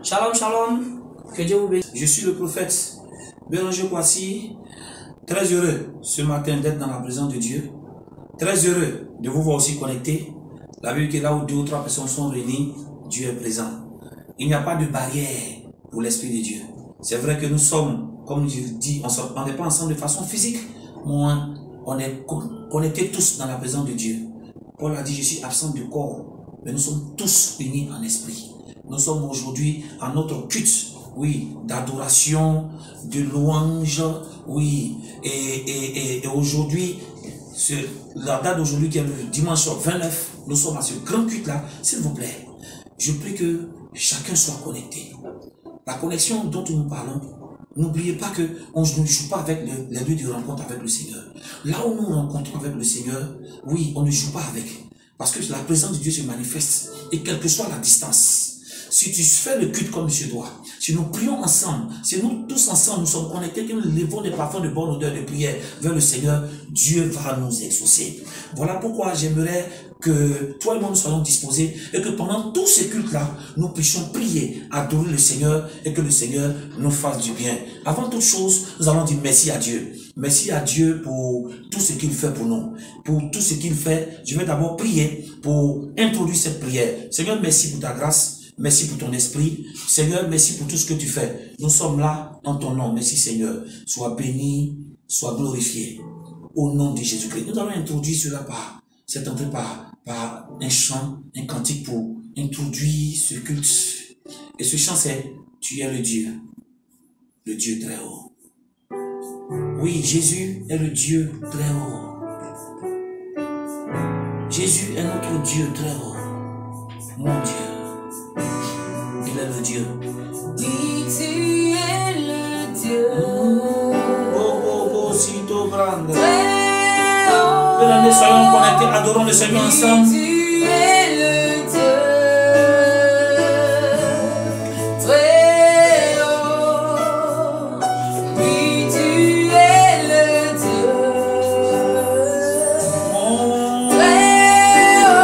Shalom, shalom. Que Dieu vous bénisse. Je suis le prophète Béranger Kwasi. Très heureux ce matin d'être dans la présence de Dieu. Très heureux de vous voir aussi connecté. La Bible est là où 2 ou 3 personnes sont réunies, Dieu est présent. Il n'y a pas de barrière pour l'Esprit de Dieu. C'est vrai que nous sommes, comme je dis, on n'est pas ensemble de façon physique, mais on est connectés tous dans la présence de Dieu. Paul a dit, je suis absent du corps, mais nous sommes tous unis en esprit. Nous sommes aujourd'hui à notre culte, oui, d'adoration, de louange, oui, et aujourd'hui, la date d'aujourd'hui qui est le dimanche 29, nous sommes à ce grand culte-là. S'il vous plaît, je prie que chacun soit connecté. La connexion dont nous parlons, n'oubliez pas qu'on ne joue pas avec les lieux de rencontre avec le Seigneur. Là où nous rencontrons avec le Seigneur, oui, on ne joue pas avec. Parce que la présence de Dieu se manifeste, et quelle que soit la distance. Si tu fais le culte comme tu dois, si nous prions ensemble, si nous tous ensemble nous sommes connectés, que nous levons des parfums de bonne odeur de prière vers le Seigneur, Dieu va nous exaucer. Voilà pourquoi j'aimerais que toi et moi nous soyons disposés et que pendant tous ces cultes-là, nous puissions prier, adorer le Seigneur et que le Seigneur nous fasse du bien. Avant toute chose, nous allons dire merci à Dieu. Merci à Dieu pour tout ce qu'il fait pour nous. Pour tout ce qu'il fait, je vais d'abord prier pour introduire cette prière. Seigneur, merci pour ta grâce. Merci pour ton esprit. Seigneur, merci pour tout ce que tu fais. Nous sommes là en ton nom. Merci Seigneur. Sois béni, sois glorifié. Au nom de Jésus-Christ. Nous allons introduire cela par cette entrée par un chant, un cantique pour introduire ce culte. Et ce chant c'est « Tu es le Dieu très haut ». Oui, Jésus est le Dieu très haut. Jésus est notre Dieu très haut. Mon Dieu. Il est le Dieu. Oui, tu es le Dieu. Sito grande. Très haut. Venez, soyons connectés, adorons le Seigneur ensemble. Tu es le Dieu. Très haut. Oui, tu es le Dieu. Très haut.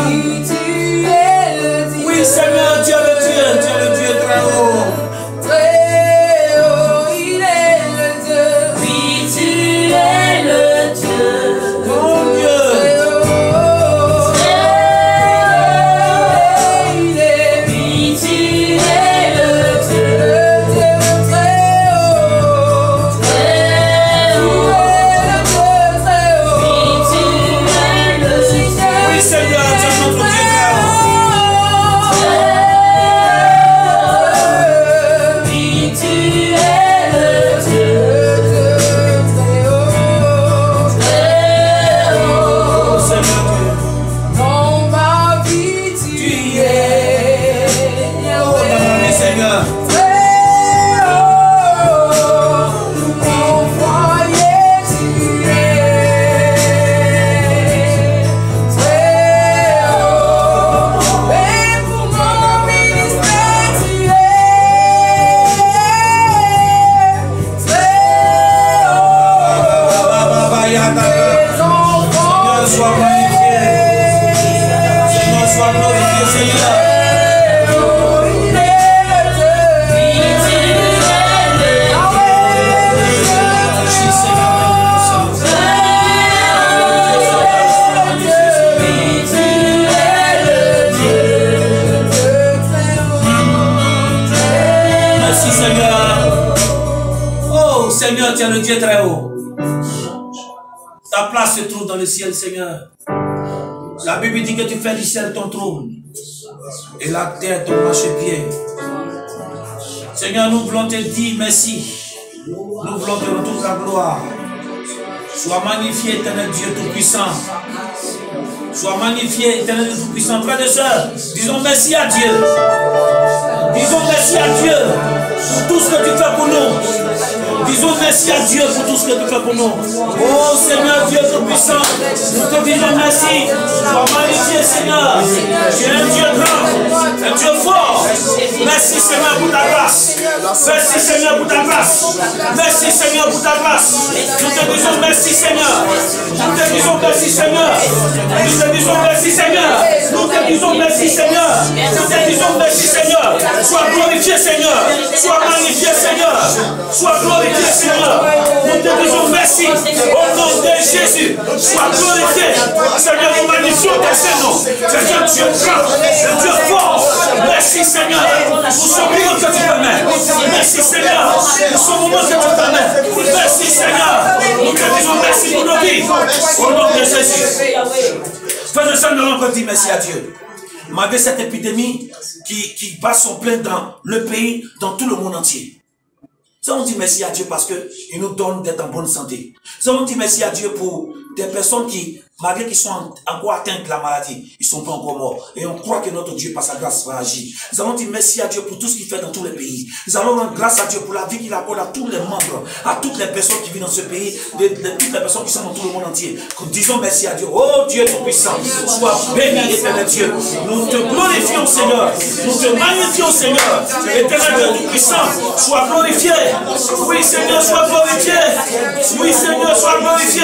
Oui, tu es le Dieu. Oui, Seigneur, Dieu le Dieu très haut. Très haut, il est le Dieu. Oui, tu es le Dieu. Mon Dieu. Très haut, il est. Oui, tu es le Dieu. Très haut, très haut. Oui, tu es le Dieu. Oui, Seigneur, Dieu notre Dieu très haut. Seigneur, tu es le Dieu très haut. Ta place se trouve dans le ciel, Seigneur. La Bible dit que tu fais du ciel ton trône et la terre ton marchepied. Seigneur, nous voulons te dire merci. Nous voulons te rendre toute la gloire. Sois magnifié, éternel Dieu tout-puissant. Sois magnifié, éternel Dieu tout-puissant. Frères et sœurs, disons merci à Dieu. Disons merci à Dieu pour tout ce que tu fais pour nous. Disons merci à Dieu pour tout ce que tu fais pour nous. Oh Seigneur Dieu tout-puissant, nous te disons merci. Sois magnifié, Seigneur. Tu es un Dieu grand, un Dieu fort. Merci Seigneur pour ta grâce. Merci Seigneur pour ta grâce. Merci Seigneur pour ta grâce. Nous te disons merci Seigneur. Nous te disons merci Seigneur. Nous te disons merci Seigneur. Nous te disons merci Seigneur. Nous te disons merci Seigneur. Sois glorifié Seigneur. Sois magnifié Seigneur. Sois glorifié Seigneur. Nous te disons merci. Au nom de Jésus. Sois glorifié. Seigneur, nous magnifions tes Saint-Nom. Seigneur, Dieu grand. Dieu fort. Merci Seigneur. Pour ce moment que tu permets. Merci Seigneur. Pour ce moment que tu permets. Merci Seigneur. Nous te disons merci pour nos vies. Au nom de Jésus. Frères et sœurs, nous allons encore dire merci à Dieu. Malgré cette épidémie qui bat son plein dans le pays, dans tout le monde entier. Nous allons dire merci à Dieu parce qu'il nous donne d'être en bonne santé. Nous allons dire merci à Dieu pour des personnes qui, malgré qu'ils sont encore atteints de la maladie, ils ne sont pas encore morts. Et on croit que notre Dieu, par sa grâce, va agir. Nous allons dire merci à Dieu pour tout ce qu'il fait dans tous les pays. Nous allons rendre grâce à Dieu pour la vie qu'il accorde à tous les membres, à toutes les personnes qui vivent dans ce pays, de toutes les personnes qui sont dans tout le monde entier. Disons merci à Dieu. Oh Dieu Tout-Puissant, sois béni, éternel Dieu. Nous te glorifions, Seigneur. Nous te magnifions, Seigneur. Éternel Dieu Tout-Puissant, sois glorifié. Oui, Seigneur, sois glorifié. Oui, Seigneur, sois glorifié.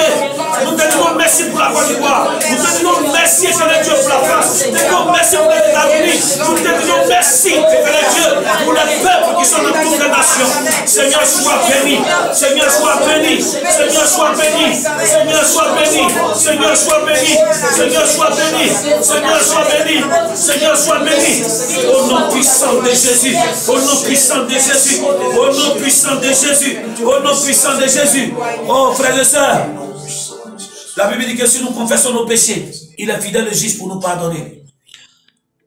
Nous te disons merci pour la Côte d'Ivoire. Nous te disons merci, éternel Dieu, pour la France. Nous te disons merci pour les États-Unis. Nous te disons merci, éternel Dieu, pour les peuples qui sont dans toutes les nations. Seigneur, sois béni. Seigneur, sois béni. Seigneur, sois béni. Seigneur, sois béni. Seigneur, sois béni. Seigneur, sois béni. Seigneur, sois béni. Seigneur, sois béni. Au nom puissant de Jésus. Au nom puissant de Jésus. Au nom puissant de Jésus. Au nom puissant de Jésus. Oh, frères et sœurs. La Bible dit que si nous confessons nos péchés, il est fidèle et juste pour nous pardonner.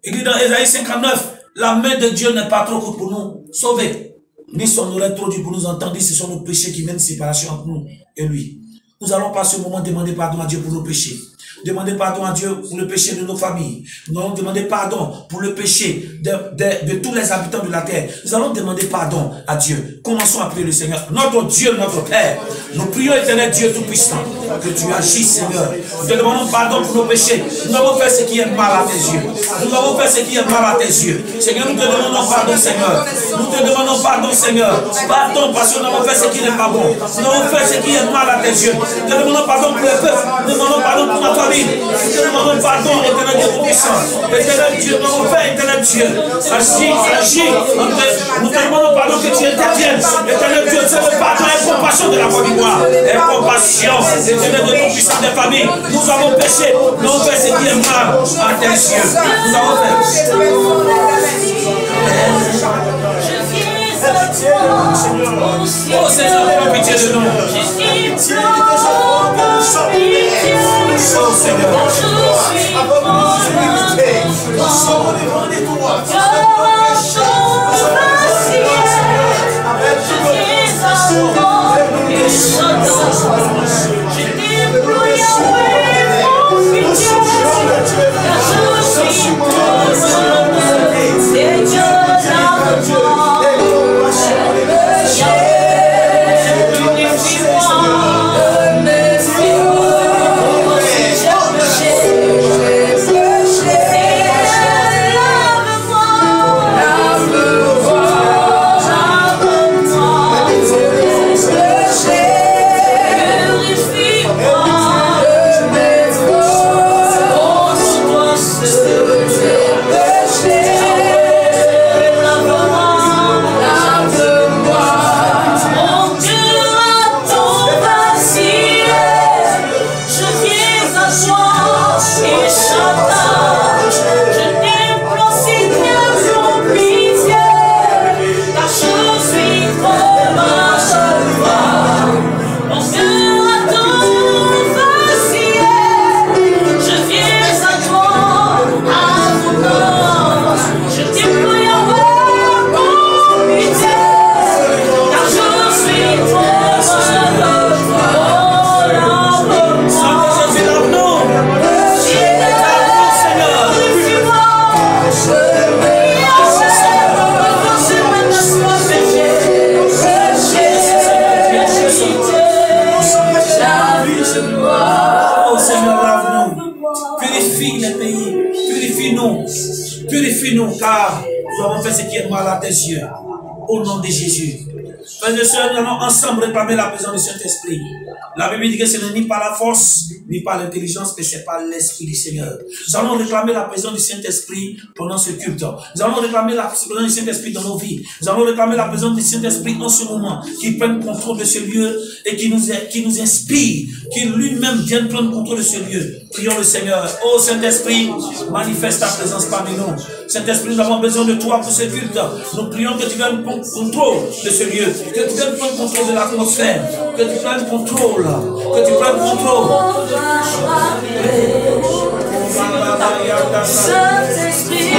Il dit dans Ésaïe 59, la main de Dieu n'est pas trop courte pour nous sauver, ni son oreille trop dure pour nous entendre. Ce sont nos péchés qui mènent séparation entre nous et lui. Nous allons pas ce moment demander pardon à Dieu pour nos péchés. Demander pardon à Dieu pour le péché de nos familles. Nous allons demander pardon pour le péché de tous les habitants de la terre. Nous allons demander pardon à Dieu. Commençons à prier le Seigneur. Notre Dieu, notre Père. Nous prions, éternel Dieu Tout-Puissant, que tu agisses, Seigneur. Nous te demandons pardon pour nos péchés. Nous avons fait ce qui est mal à tes yeux. Nous avons fait ce qui est mal à tes yeux. Seigneur, nous te demandons pardon, Seigneur. Nous te demandons pardon, Seigneur. Pardon parce que nous avons fait ce qui n'est pas bon. Nous avons fait ce qui est mal à tes yeux. Nous te demandons pardon pour les peuples. Nous demandons pardon pour notre famille. Nous te demandons pardon, éternel Dieu Tout-Puissant. Éternel Dieu, nous avons fait, éternel Dieu. Agis. Nous te demandons pardon que tu interviennes. Éternel Dieu, c'est le pardon et la compassion de la Côte d'Ivoire. Et compassion, éternel Dieu Tout-Puissant des familles. Nous avons péché. Nous avons fait ce qui est mal à tes yeux. Nous avons fait. Oh Seigneur, prends pitié de nous. Oh Seigneur. Purifie les pays, purifie-nous, car Nous avons fait ce qui est mal à tes yeux. Au nom de Jésus. Frères et sœurs, nous allons ensemble réclamer la présence du Saint-Esprit. La Bible dit que ce n'est ni par la force, ni par l'intelligence, mais c'est par l'Esprit du Seigneur. Nous allons réclamer la présence du Saint-Esprit pendant ce culte. Nous allons réclamer la présence du Saint-Esprit dans nos vies. Nous allons réclamer la présence du Saint-Esprit en ce moment, qui prenne contrôle de ce lieu et qui nous inspire, qui lui-même vienne prendre contrôle de ce lieu. Prions le Seigneur. Oh Saint-Esprit, manifeste ta présence parmi nous. Saint-Esprit, nous avons besoin de toi pour ce culte. Nous prions que tu viennes prendre contrôle de ce lieu, que tu viennes prendre contrôle de l'atmosphère, que tu prennes contrôle, que tu prennes contrôle. Saint-Esprit,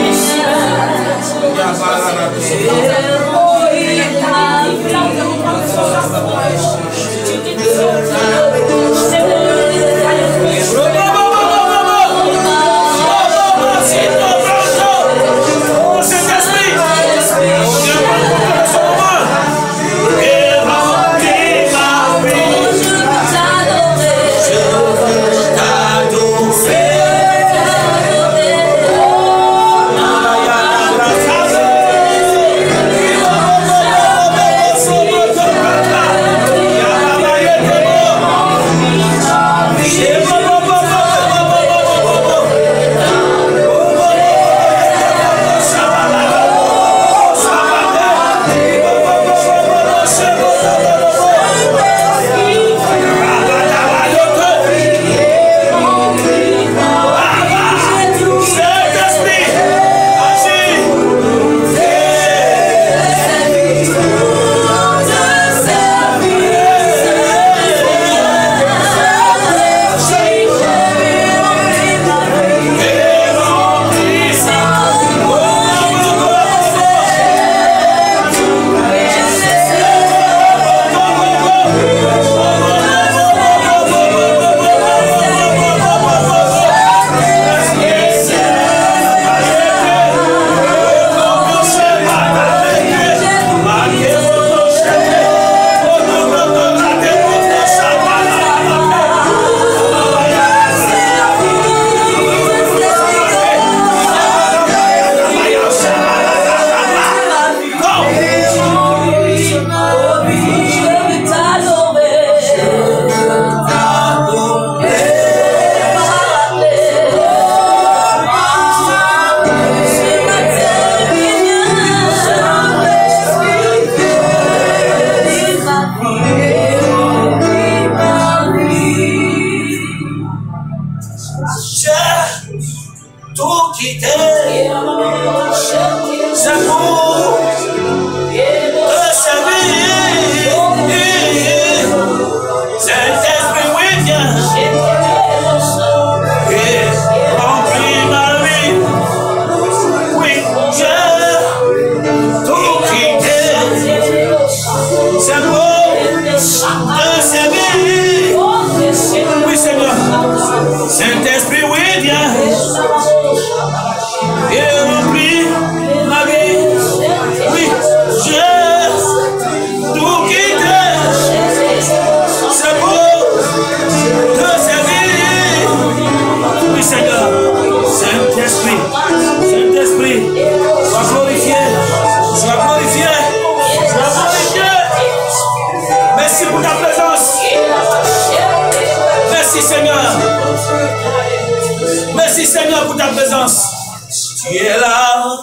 Tu es là,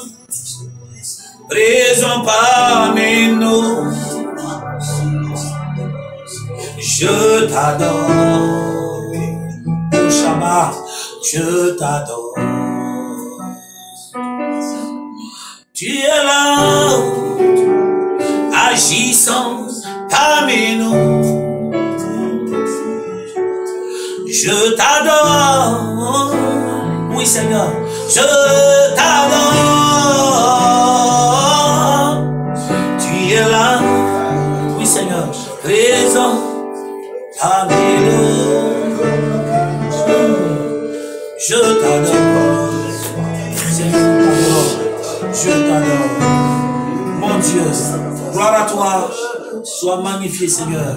présent parmi nous. Je t'adore, oh Shabbat, je t'adore. Tu es là, agissant parmi nous. Je t'adore, oui Seigneur, je t'adore. Tu es là, oui Seigneur, présent parmi nous. Je t'adore, Seigneur, je t'adore. Mon Dieu, gloire à toi, sois magnifié Seigneur.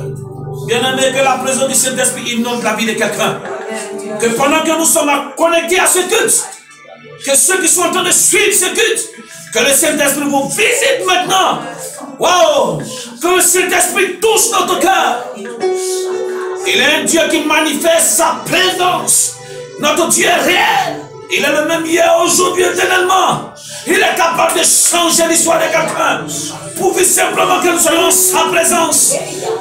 Bien-aimé, que la présence du Saint-Esprit inonde la vie de quelqu'un. Que pendant que nous sommes connectés à ce culte, que ceux qui sont en train de suivre ce culte, Que le Saint-Esprit vous visite maintenant. Wow! Que le Saint-Esprit touche notre cœur. Il est un Dieu qui manifeste sa présence. Notre Dieu est réel. Il est le même hier, aujourd'hui, éternellement. Il est capable de changer l'histoire de quelqu'un. Pourvu simplement que nous soyons en sa présence.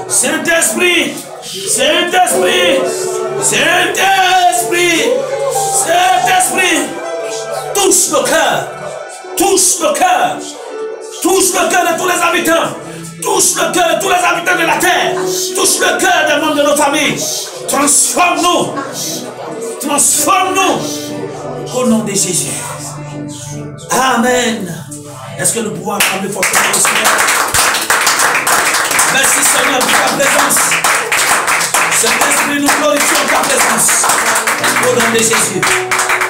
Saint-Esprit, Saint-Esprit, Saint-Esprit, Saint-Esprit, touche le cœur, touche le cœur, touche le cœur de tous les habitants, touche le cœur de tous les habitants de la terre, touche le cœur des membres de nos familles. Transforme-nous, transforme-nous au nom de Jésus. Amen. Est-ce que nous pouvons acclamer fortement le Seigneur? Merci Seigneur pour ta présence. Saint-Esprit, nous glorifions ta présence. Au nom de Jésus.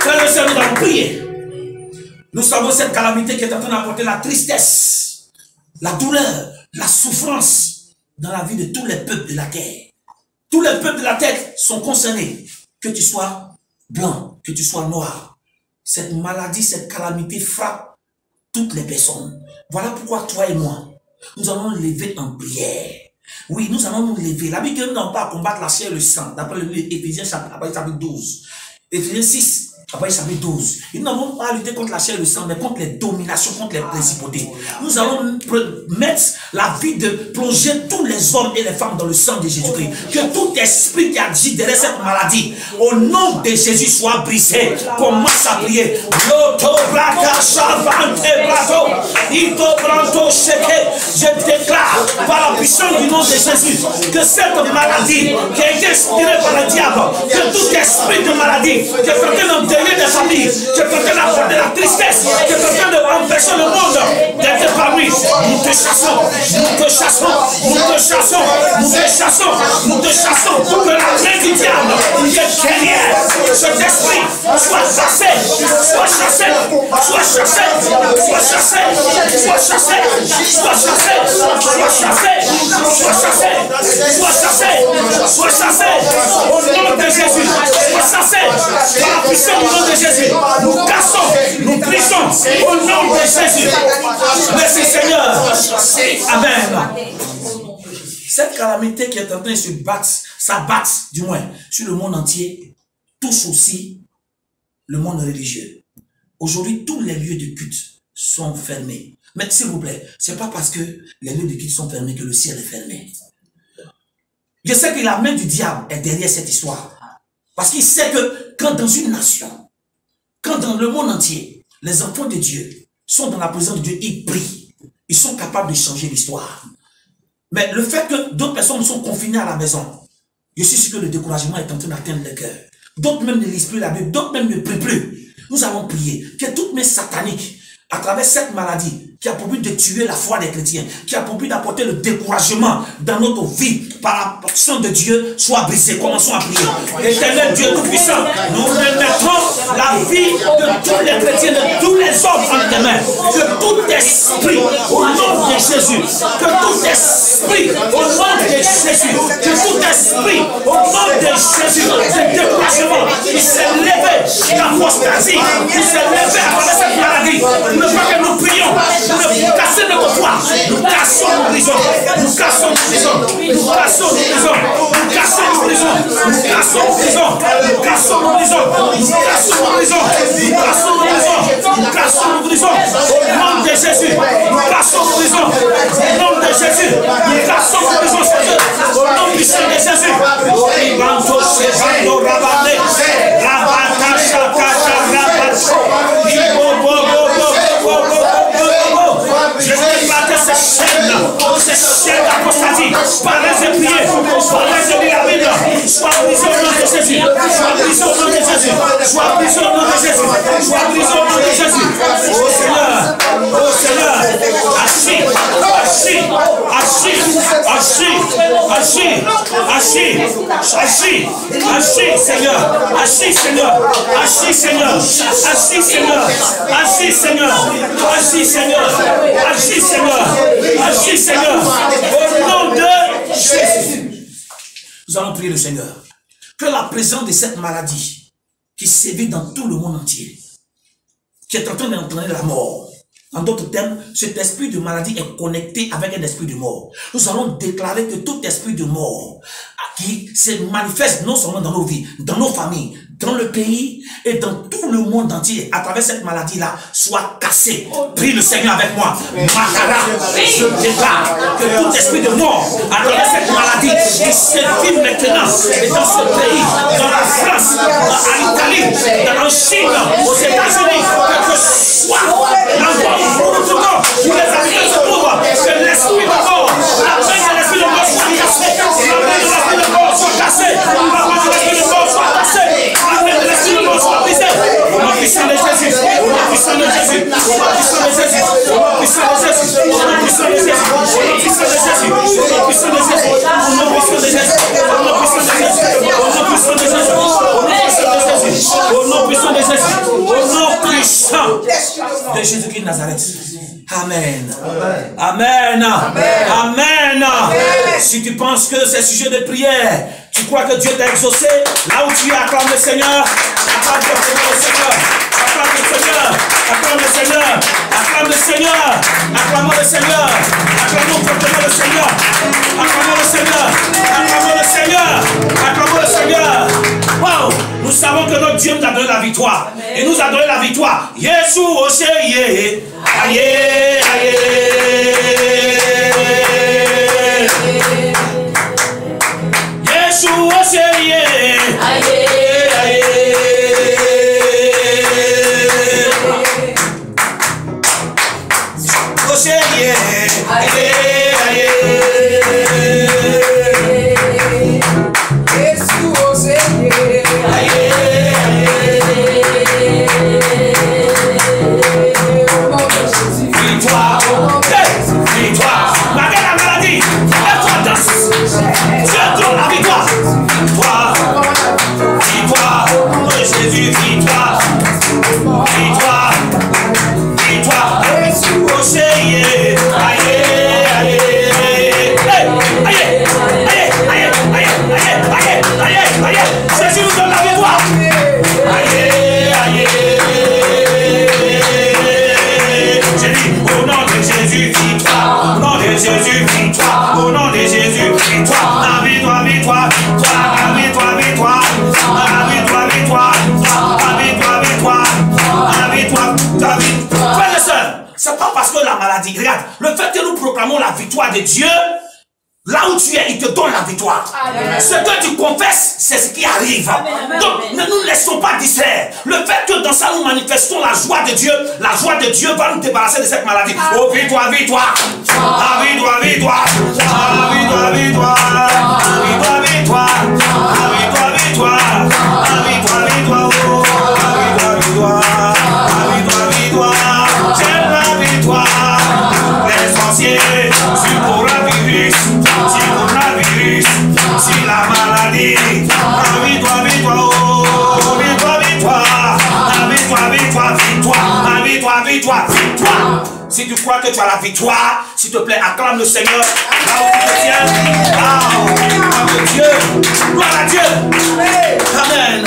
Frères et sœurs, nous allons prier. Nous savons cette calamité qui est en train d'apporter la tristesse, la douleur, la souffrance dans la vie de tous les peuples de la terre. Tous les peuples de la terre sont concernés. Que tu sois blanc, que tu sois noir. Cette maladie, cette calamité frappe toutes les personnes. Voilà pourquoi toi et moi, nous allons nous lever en prière. Oui, nous allons nous lever. La Bible nous n'avons pas à combattre la chair et le sang. D'après le livre Éphésiens chapitre 12. Éphésiens 6. Après, chapitre 12. Nous n'avons pas à lutter contre la chair et le sang, mais contre les dominations, contre les principautés. Nous allons mettre la vie de plonger tous les hommes et les femmes dans le sang de Jésus-Christ. Que tout esprit qui agit derrière cette maladie, au nom de Jésus, soit brisé. Commence à prier. Je déclare par la puissance du nom de Jésus que cette maladie qui a été inspirée par le diable, que tout esprit de maladie qui est en train de des familles, qui est en train d'apporter la tristesse, qui est en train d'empêcher le monde d'être parmi. Nous te chassons, nous te chassons, nous te chassons, nous te chassons, nous te chassons. Que la main du diable, qui est derrière cet esprit, soit chassé, soit chassé, soit chassé, soit chassé, soit chassé, soit chassé, soit chassé, soit chassé, soit chassé, soit chassé, au nom de Jésus, soit chassé, par la puissance au nom de Jésus, nous cassons, nous brisons au nom de Jésus. Merci Seigneur. Amen. Cette calamité qui est en train de se battre, s'abattre du moins sur le monde entier, touche aussi le monde religieux. Aujourd'hui, tous les lieux de culte sont fermés. Mais s'il vous plaît, c'est pas parce que les lieux de culte sont fermés que le ciel est fermé. Je sais que la main du diable est derrière cette histoire. Parce qu'il sait que quand dans une nation, quand dans le monde entier, les enfants de Dieu sont dans la présence de Dieu, ils prient. Ils sont capables de changer l'histoire. Mais le fait que d'autres personnes sont confinées à la maison, je suis sûr que le découragement est en train d'atteindre le cœur. D'autres même ne lisent plus la Bible, d'autres même ne prient plus. Nous allons prier que toutes mes sataniques, à travers cette maladie, qui a pour but de tuer la foi des chrétiens, qui a pour but d'apporter le découragement dans notre vie par la puissance de Dieu, soit brisé. Commençons à prier. Éternel Dieu Tout-Puissant, nous remettons la vie de tous les chrétiens, de tous les hommes en tes mains. Que tout esprit, au nom de Jésus, que tout esprit, au nom de Jésus, que tout esprit, au nom de Jésus, de découragement, qui s'est levé, l'apostasie, qui s'est levé à travers cette maladie, ne pas que nous prions. Nous cassons notre foi, nous cassons nos prisons, nous cassons nos prisons, nous cassons nos prisons, nous cassons nos prisons, nous cassons nos prisons, nous cassons nos prisons, nous cassons nos prisons, nous cassons nos prisons, nous cassons nos prisons, au nom de Jésus, nous cassons nos prisons, au nom de Jésus, nous cassons nos prisons, au nom puissant de Jésus. Je déclare que ces chaînes d'apostasie, par les épriers, par les la Bible, soient brisées au nom de Jésus, soient brisées au nom de Jésus, soient brisées au nom de Jésus, soient brisées au nom de Jésus. Oh Seigneur, agis, agis, agis, agis, agis, agis, agis, agis, Seigneur, agis, Seigneur, agis, Seigneur, agis, Seigneur, agis, Seigneur, agis, Seigneur, agis, Seigneur, agis, Seigneur, au nom de Jésus. Nous allons prier le Seigneur. Que la présence de cette maladie qui sévit dans tout le monde entier, qui est en train d'entraîner la mort, En d'autres termes, cet esprit de maladie est connecté avec un esprit de mort. Nous allons déclarer que tout esprit de mort qui se manifeste non seulement dans nos vies, dans nos familles, dans le pays et dans tout le monde entier, à travers cette maladie-là, soit cassé. Prie le Seigneur avec moi. Makara, je déclare que tout esprit de mort, à travers cette maladie, qui sévit maintenant, et dans ce pays, dans la France, en Italie, en Chine, aux États-Unis, que soit l'endroit où les habitants se trouvent, que l'esprit de mort, la main de l'esprit de mort soit cassée, la main de l'esprit de mort soit cassée, la main de l'esprit de mort soit cassée. Au nom puissant de Jésus, au nom puissant de Jésus, au nom puissant de Jésus, au nom puissant de Jésus, au nom puissant de Jésus, au nom puissant de Jésus, au nom puissant de Jésus, au nom puissant de Jésus, au nom puissant de Jésus, au nom puissant de Jésus, au nom puissant de Jésus, au nom puissant de Jésus-Christ de Nazareth. Amen. Amen. Amen. Si tu penses que c'est sujet de prière, tu crois que Dieu t'a exaucé, là où tu es, acclame le Seigneur, acclame le Seigneur, acclame le Seigneur, acclame le Seigneur, acclame le Seigneur, acclame le Seigneur, acclamons fortement le Seigneur, acclamons le Seigneur, acclamons le Seigneur, acclamons le Seigneur. Wow, nous savons que notre Dieu nous a donné la victoire, et nous a donné la victoire. Yeshua Osheye, aïe, aïe. Yeshua Osheye, aïe, aïe. Osheye, aïe, aïe. Yeshua Osheye, aïe, victoire, victoire, malgré la maladie, lève-toi, danse. Dieu donne la victoire. Victoire, victoire, oh Jésus, victoire, victoire, victoire, oh Seigneur, aïe, aïe, aïe, aïe, aïe, aïe, aïe, aïe, Jésus nous donne la victoire. Aïe, aïe, j'ai dit au nom de Jésus, victoire, au nom de Jésus, victoire, au nom de Jésus, victoire, la victoire, victoire, la victoire, victoire, la victoire, victoire, la victoire, victoire, la victoire, la victoire. Frères et sœurs, c'est pas parce que la maladie, regarde, le fait que nous proclamons la victoire de Dieu, là où tu es, il te donne la victoire. Amen. Ce que tu confesses, c'est ce qui arrive. Amen. Donc, ne nous laissons pas distraire. Le fait que dans ça, nous manifestons la joie de Dieu va nous débarrasser de cette maladie. Amen. Oh, victoire, victoire. La victoire, victoire. La victoire, victoire. La victoire, victoire. La victoire, victoire. La victoire, victoire. La victoire, victoire. La victoire, victoire. J'aime la victoire. Les sorciers, sur coronavirus. Si coronavirus, si la maladie, la victoire, victoire, oh, victoire, victoire, la victoire, victoire, victoire, la victoire, victoire, victoire. Si tu crois que tu as la victoire, s'il te plaît, acclame le Seigneur. Là où tu te tiens. Gloire à Dieu. Gloire à Dieu. Amen.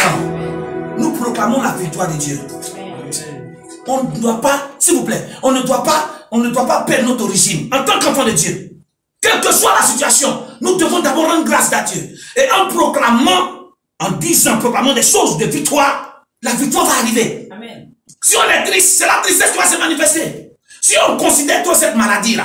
Nous proclamons la victoire de Dieu. On ne doit pas, s'il vous plaît, on ne doit pas perdre notre origine en tant qu'enfant de Dieu. Quelle que soit la situation, nous devons d'abord rendre grâce à Dieu. Et en proclamant des choses de victoire, la victoire va arriver. Amen. Si on est triste, c'est la tristesse qui va se manifester. Si on considère que cette maladie-là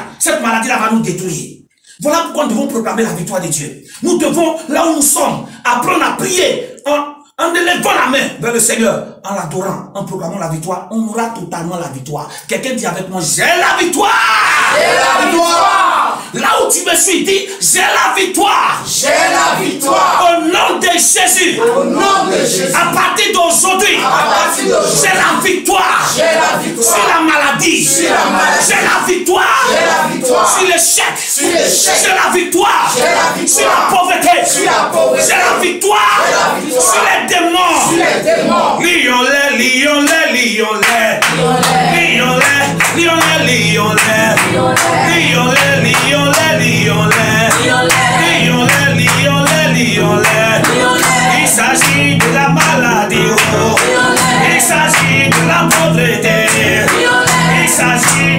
va nous détruire. Voilà pourquoi nous devons proclamer la victoire de Dieu. Nous devons, là où nous sommes, apprendre à prier en élevant la main vers le Seigneur, en l'adorant, en proclamant la victoire. On aura totalement la victoire. Quelqu'un dit avec moi, j'ai la victoire. J'ai la victoire. Là où tu me suis, dis, j'ai la victoire. J'ai la victoire. Au nom de Jésus. Au nom de Jésus. À partir d'aujourd'hui, j'ai la victoire. J'ai la victoire. Sur la maladie. Sur la maladie. J'ai la victoire. J'ai la victoire. Sur l'échec. Sur l'échec. J'ai la victoire. J'ai la victoire. Sur la pauvreté. Sur la pauvreté. J'ai la victoire. J'ai la victoire. Sur les démons. Sur les démons. Lions-les, lions-les, lions-les. Lions-les, lions-les, lions-les. Lions-les, lions-les, lions-les. Il s'agit de la maladie, il s'agit de la pauvreté, il s'agit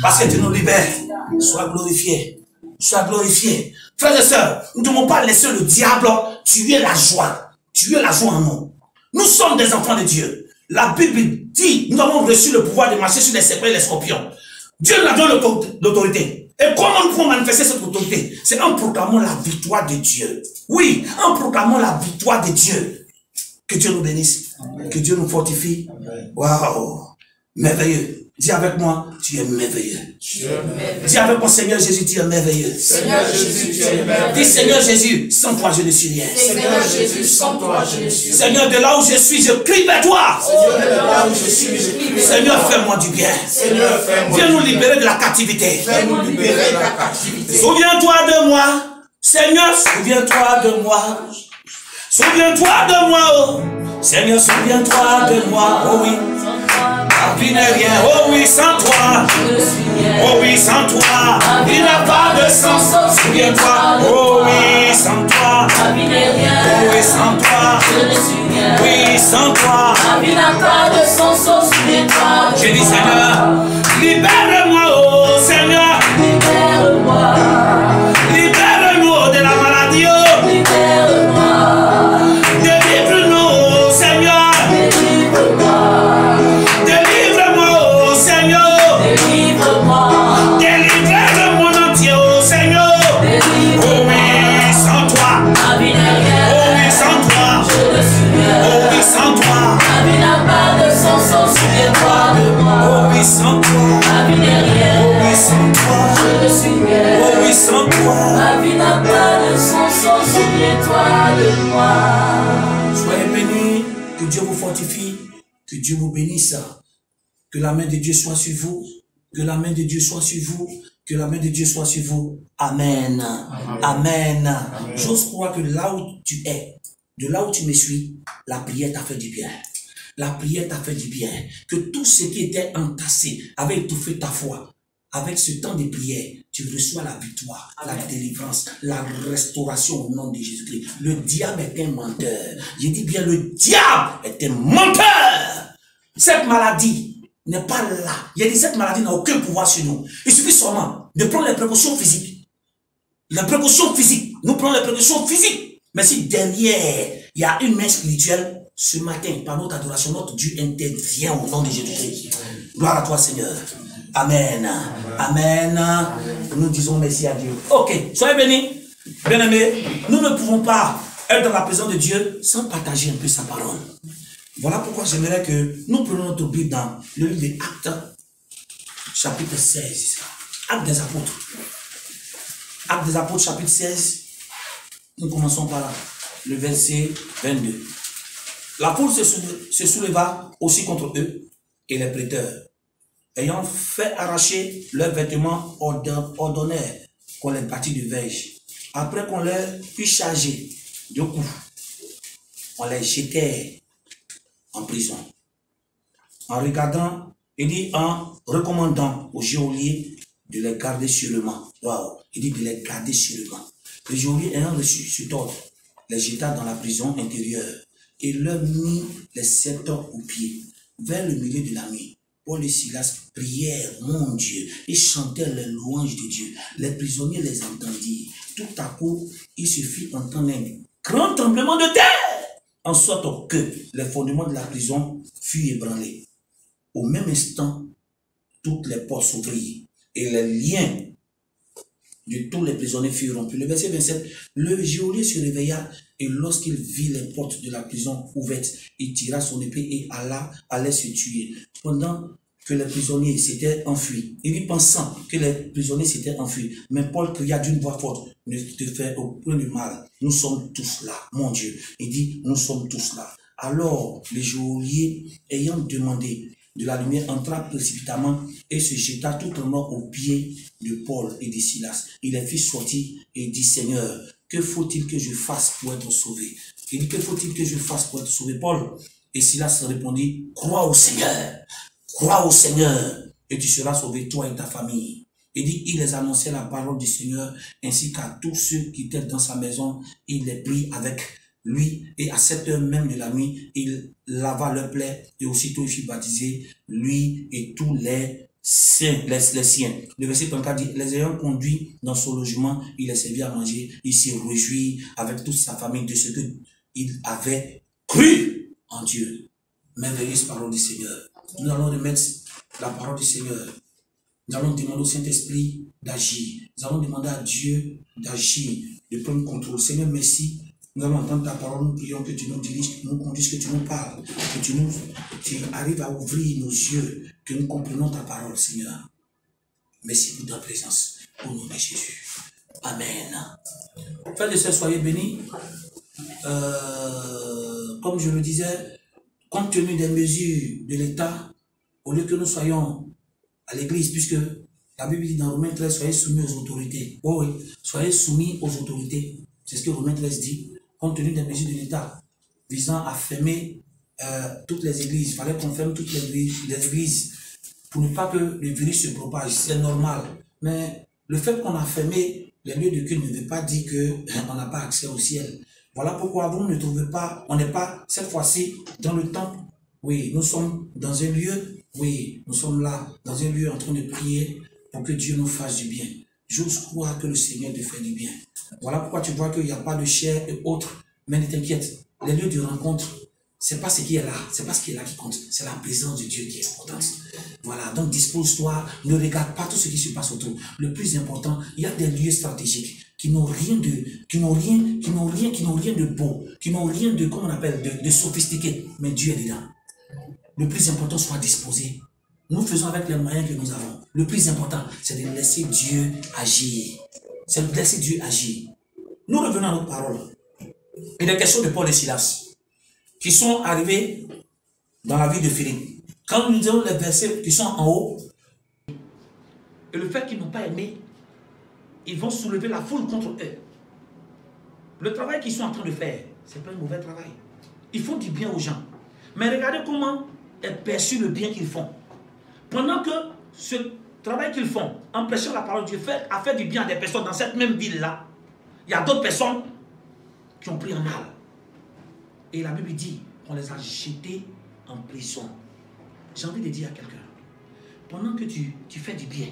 Parce que tu nous libères. Sois glorifié. Sois glorifié. Frères et sœurs, nous ne devons pas laisser le diable tuer la joie. Tuer la joie en nous. Nous sommes des enfants de Dieu. La Bible dit, nous avons reçu le pouvoir de marcher sur les serpents et les scorpions. Dieu nous a donné l'autorité. Et comment nous pouvons manifester cette autorité? C'est en proclamant la victoire de Dieu. Oui, en proclamant la victoire de Dieu. Que Dieu nous bénisse. Amen. Que Dieu nous fortifie. Waouh! Merveilleux. Dis avec moi, tu es merveilleux. Dis avec moi, Seigneur Jésus, tu es merveilleux. Seigneur Jésus, tu es merveilleux. Dis, Seigneur Jésus, sans toi je ne suis rien. Seigneur Jésus, sans toi je ne suis rien. Seigneur, de là où je suis, je crie vers toi. Seigneur, de là où je suis, je crie vers toi. Seigneur, fais-moi du bien. Seigneur, fais-moi. Viens nous libérer de la captivité. Fais-nous libérer de la captivité. Souviens-toi de moi. Seigneur, souviens-toi de moi. Souviens-toi de moi, oh. Seigneur, souviens-toi de moi, oh oui. Ma vie n'est rien, oh oui, sans toi. Oh oui, sans toi. Il n'a pas de sens, souviens-toi. Oh oui, sans toi. Ma vie n'est rien. Oh oui, sans toi. Je ne suis rien. Oui, sans toi. Ma vie n'a pas de sens, oh, souviens-toi. J'ai dit, Seigneur, libère-moi, oh Seigneur. Libère-moi. Libère-nous de la maladie, oh. Libère-moi. Délivre-nous, Seigneur. Délivre-moi. Délivre-moi, oh Seigneur. Délivre-moi. Délivre mon entier, oh Seigneur. Oh oui, sans toi. Ma vie n'est rien. Oh oui, sans toi. Je ne suis rien. Oh oui, sans toi. Ma vie n'a pas de sens, oh, souviens-toi de moi. Oh oui, sans toi. Ma vie n'est rien. Oh oui, sans toi. Je ne suis rien. Oh oui, sans toi. Ma vie n'a pas de sens, oh, souviens-toi de moi. Soyez bénis, que Dieu vous fortifie, que Dieu vous bénisse, que la main de Dieu soit sur vous, que la main de Dieu soit sur vous, que la main de Dieu soit sur vous. Amen. Amen. Amen. J'ose croire que là où tu es, de là où tu me suis, la prière t'a fait du bien. La prière t'a fait du bien. Que tout ce qui était entassé avait étouffé ta foi. Avec ce temps de prière, tu reçois la victoire, la délivrance, la restauration au nom de Jésus-Christ. Le diable est un menteur. Je dis bien, le diable est un menteur. Cette maladie n'est pas là. Il dit cette maladie n'a aucun pouvoir sur nous. Il suffit seulement de prendre les précautions physiques. Les précautions physiques. Nous prenons les précautions physiques. Mais si derrière, il y a une main spirituelle, ce matin, par notre adoration, notre Dieu intervient au nom de Jésus-Christ. Gloire à toi, Seigneur. Amen. Amen. Nous disons merci à Dieu. Ok, soyez bénis. Bien-aimés, nous ne pouvons pas être dans la présence de Dieu sans partager un peu sa parole. Voilà pourquoi j'aimerais que nous prenions notre Bible dans le livre des Actes, chapitre 16. Actes des Apôtres. Actes des Apôtres, chapitre 16. Nous commençons par le verset 22. La foule se souleva aussi contre eux et les prêteurs, ayant fait arracher leurs vêtements, ordonnèrent qu'on les bâtit de verge. Après qu'on leur eut chargé de coups, on les jetait en prison. En regardant, il dit en recommandant aux geôliers de les garder sûrement. Wow. Il dit de les garder sûrement. Les geôliers ayant reçu cet ordre, les jeta dans la prison intérieure et leur mit les sceptres aux pieds. Vers le milieu de la nuit, Paul et Silas prièrent, mon Dieu, et chantèrent les louanges de Dieu. Les prisonniers les entendirent. Tout à coup, il se fit entendre grand tremblement de terre, en sorte que les fondements de la prison furent ébranlés. Au même instant, toutes les portes s'ouvrirent et les liens de tous les prisonniers furent rompus. Le verset 27, le geôlier se réveilla et lorsqu'il vit les portes de la prison ouvertes, il tira son épée et allait se tuer. Pendant que les prisonniers s'étaient enfuis, il y pensant que les prisonniers s'étaient enfuis, mais Paul cria d'une voix forte, ne te fais aucun de mal, nous sommes tous là, mon Dieu. Il dit, nous sommes tous là. Alors, le geôlier, ayant demandé de la lumière, entra précipitamment et se jeta tout en mort aux pieds de Paul et de Silas. Il les fit sortir et dit, Seigneur, que faut-il que je fasse pour être sauvé? Il dit, que faut-il que je fasse pour être sauvé? Paul et Silas répondit, crois au Seigneur, et tu seras sauvé, toi et ta famille. Il dit, il les annonçait la parole du Seigneur, ainsi qu'à tous ceux qui étaient dans sa maison, il les prit avec lui, et à 7 heures même de la nuit, il lava leurs plaies, et aussitôt il fut baptisé, lui et tous les siens. Le verset 34 dit, les ayant conduits dans son logement, il les servit à manger, il s'est réjoui avec toute sa famille de ce qu'il avait cru en Dieu. Merveilleuse parole du Seigneur. Nous allons remettre la parole du Seigneur. Nous allons demander au Saint-Esprit d'agir. Nous allons demander à Dieu d'agir, de prendre contrôle. Seigneur, merci. Nous allons entendre ta parole, nous prions que tu nous diriges, que tu nous conduises, que tu nous parles, que tu arrives à ouvrir nos yeux, que nous comprenons ta parole, Seigneur. Merci pour ta présence. Au nom de Jésus. Amen. Frères et sœurs, soyez bénis. Comme je le disais, compte tenu des mesures de l'État, au lieu que nous soyons à l'église, puisque la Bible dit dans Romains 13, soyez soumis aux autorités. Oh oui, soyez soumis aux autorités. C'est ce que Romains 13 dit. Compte tenu des mesures de l'État visant à fermer toutes les églises, il fallait qu'on ferme toutes les églises pour ne pas que le virus se propage. C'est normal. Mais le fait qu'on a fermé les lieux de culte ne veut pas dire qu'on n'a pas accès au ciel. Voilà pourquoi vous ne trouvez pas, on n'est pas cette fois-ci dans le temple. Oui, nous sommes dans un lieu, oui, nous sommes là, dans un lieu en train de prier pour que Dieu nous fasse du bien. J'ose croire que le Seigneur te fait du bien. Voilà pourquoi tu vois qu'il n'y a pas de chair et autres. Mais ne t'inquiète, les lieux de rencontre, c'est pas ce qui est là, c'est pas ce qui est là qui compte, c'est la présence de Dieu qui est importante. Voilà, donc dispose-toi, ne regarde pas tout ce qui se passe autour. Le plus important, il y a des lieux stratégiques qui n'ont rien de beau, qui n'ont rien de, comment on appelle, de sophistiqué, mais Dieu est dedans. Le plus important, soit disposé. Nous faisons avec les moyens que nous avons. Le plus important, c'est de laisser Dieu agir. C'est de laisser Dieu agir. Nous revenons à notre parole. Il est question de Paul et Silas, qui sont arrivés dans la ville de Philippe. Quand nous disons les versets qui sont en haut, et le fait qu'ils n'ont pas aimé, ils vont soulever la foule contre eux. Le travail qu'ils sont en train de faire, ce n'est pas un mauvais travail. Ils font du bien aux gens. Mais regardez comment est perçu le bien qu'ils font. Pendant que ce travail qu'ils font, en prêchant la parole de Dieu, a fait du bien à des personnes dans cette même ville-là, il y a d'autres personnes qui ont pris en mal. Et la Bible dit qu'on les a jetés en prison. J'ai envie de dire à quelqu'un, pendant que tu fais du bien,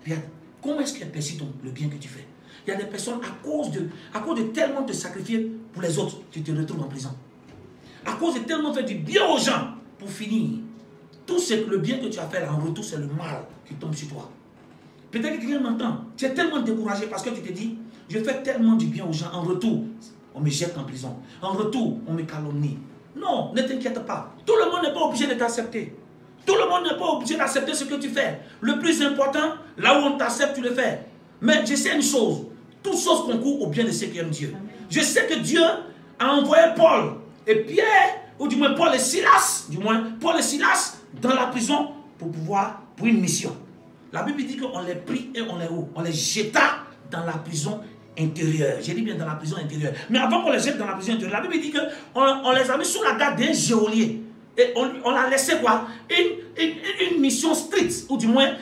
regarde, comment est-ce qu'il est perçu le bien que tu fais? Il y a des personnes, à cause de tellement te sacrifier pour les autres, tu te retrouves en prison. À cause de tellement faire du bien aux gens, pour finir, tout le bien que tu as fait là, en retour, c'est le mal qui tombe sur toi. Peut-être que quelqu'un m'entend, tu es tellement découragé parce que tu te dis, je fais tellement du bien aux gens, en retour, on me jette en prison. En retour, on me calomnie. Non, ne t'inquiète pas. Tout le monde n'est pas obligé de t'accepter. Tout le monde n'est pas obligé d'accepter ce que tu fais. Le plus important, là où on t'accepte, tu le fais. Mais je sais une chose, toute chose concourt au bien de ceux qui aiment Dieu. Je sais que Dieu a envoyé Paul et Pierre, ou du moins Paul et Silas, dans la prison pour une mission. La Bible dit qu'on les prit et on les jeta dans la prison intérieure. J'ai dit bien dans la prison intérieure. Mais avant qu'on les jette dans la prison intérieure, la Bible dit qu'on les a mis sous la garde d'un geôlier. Et on a laissé quoi? Une mission stricte, ou du moins,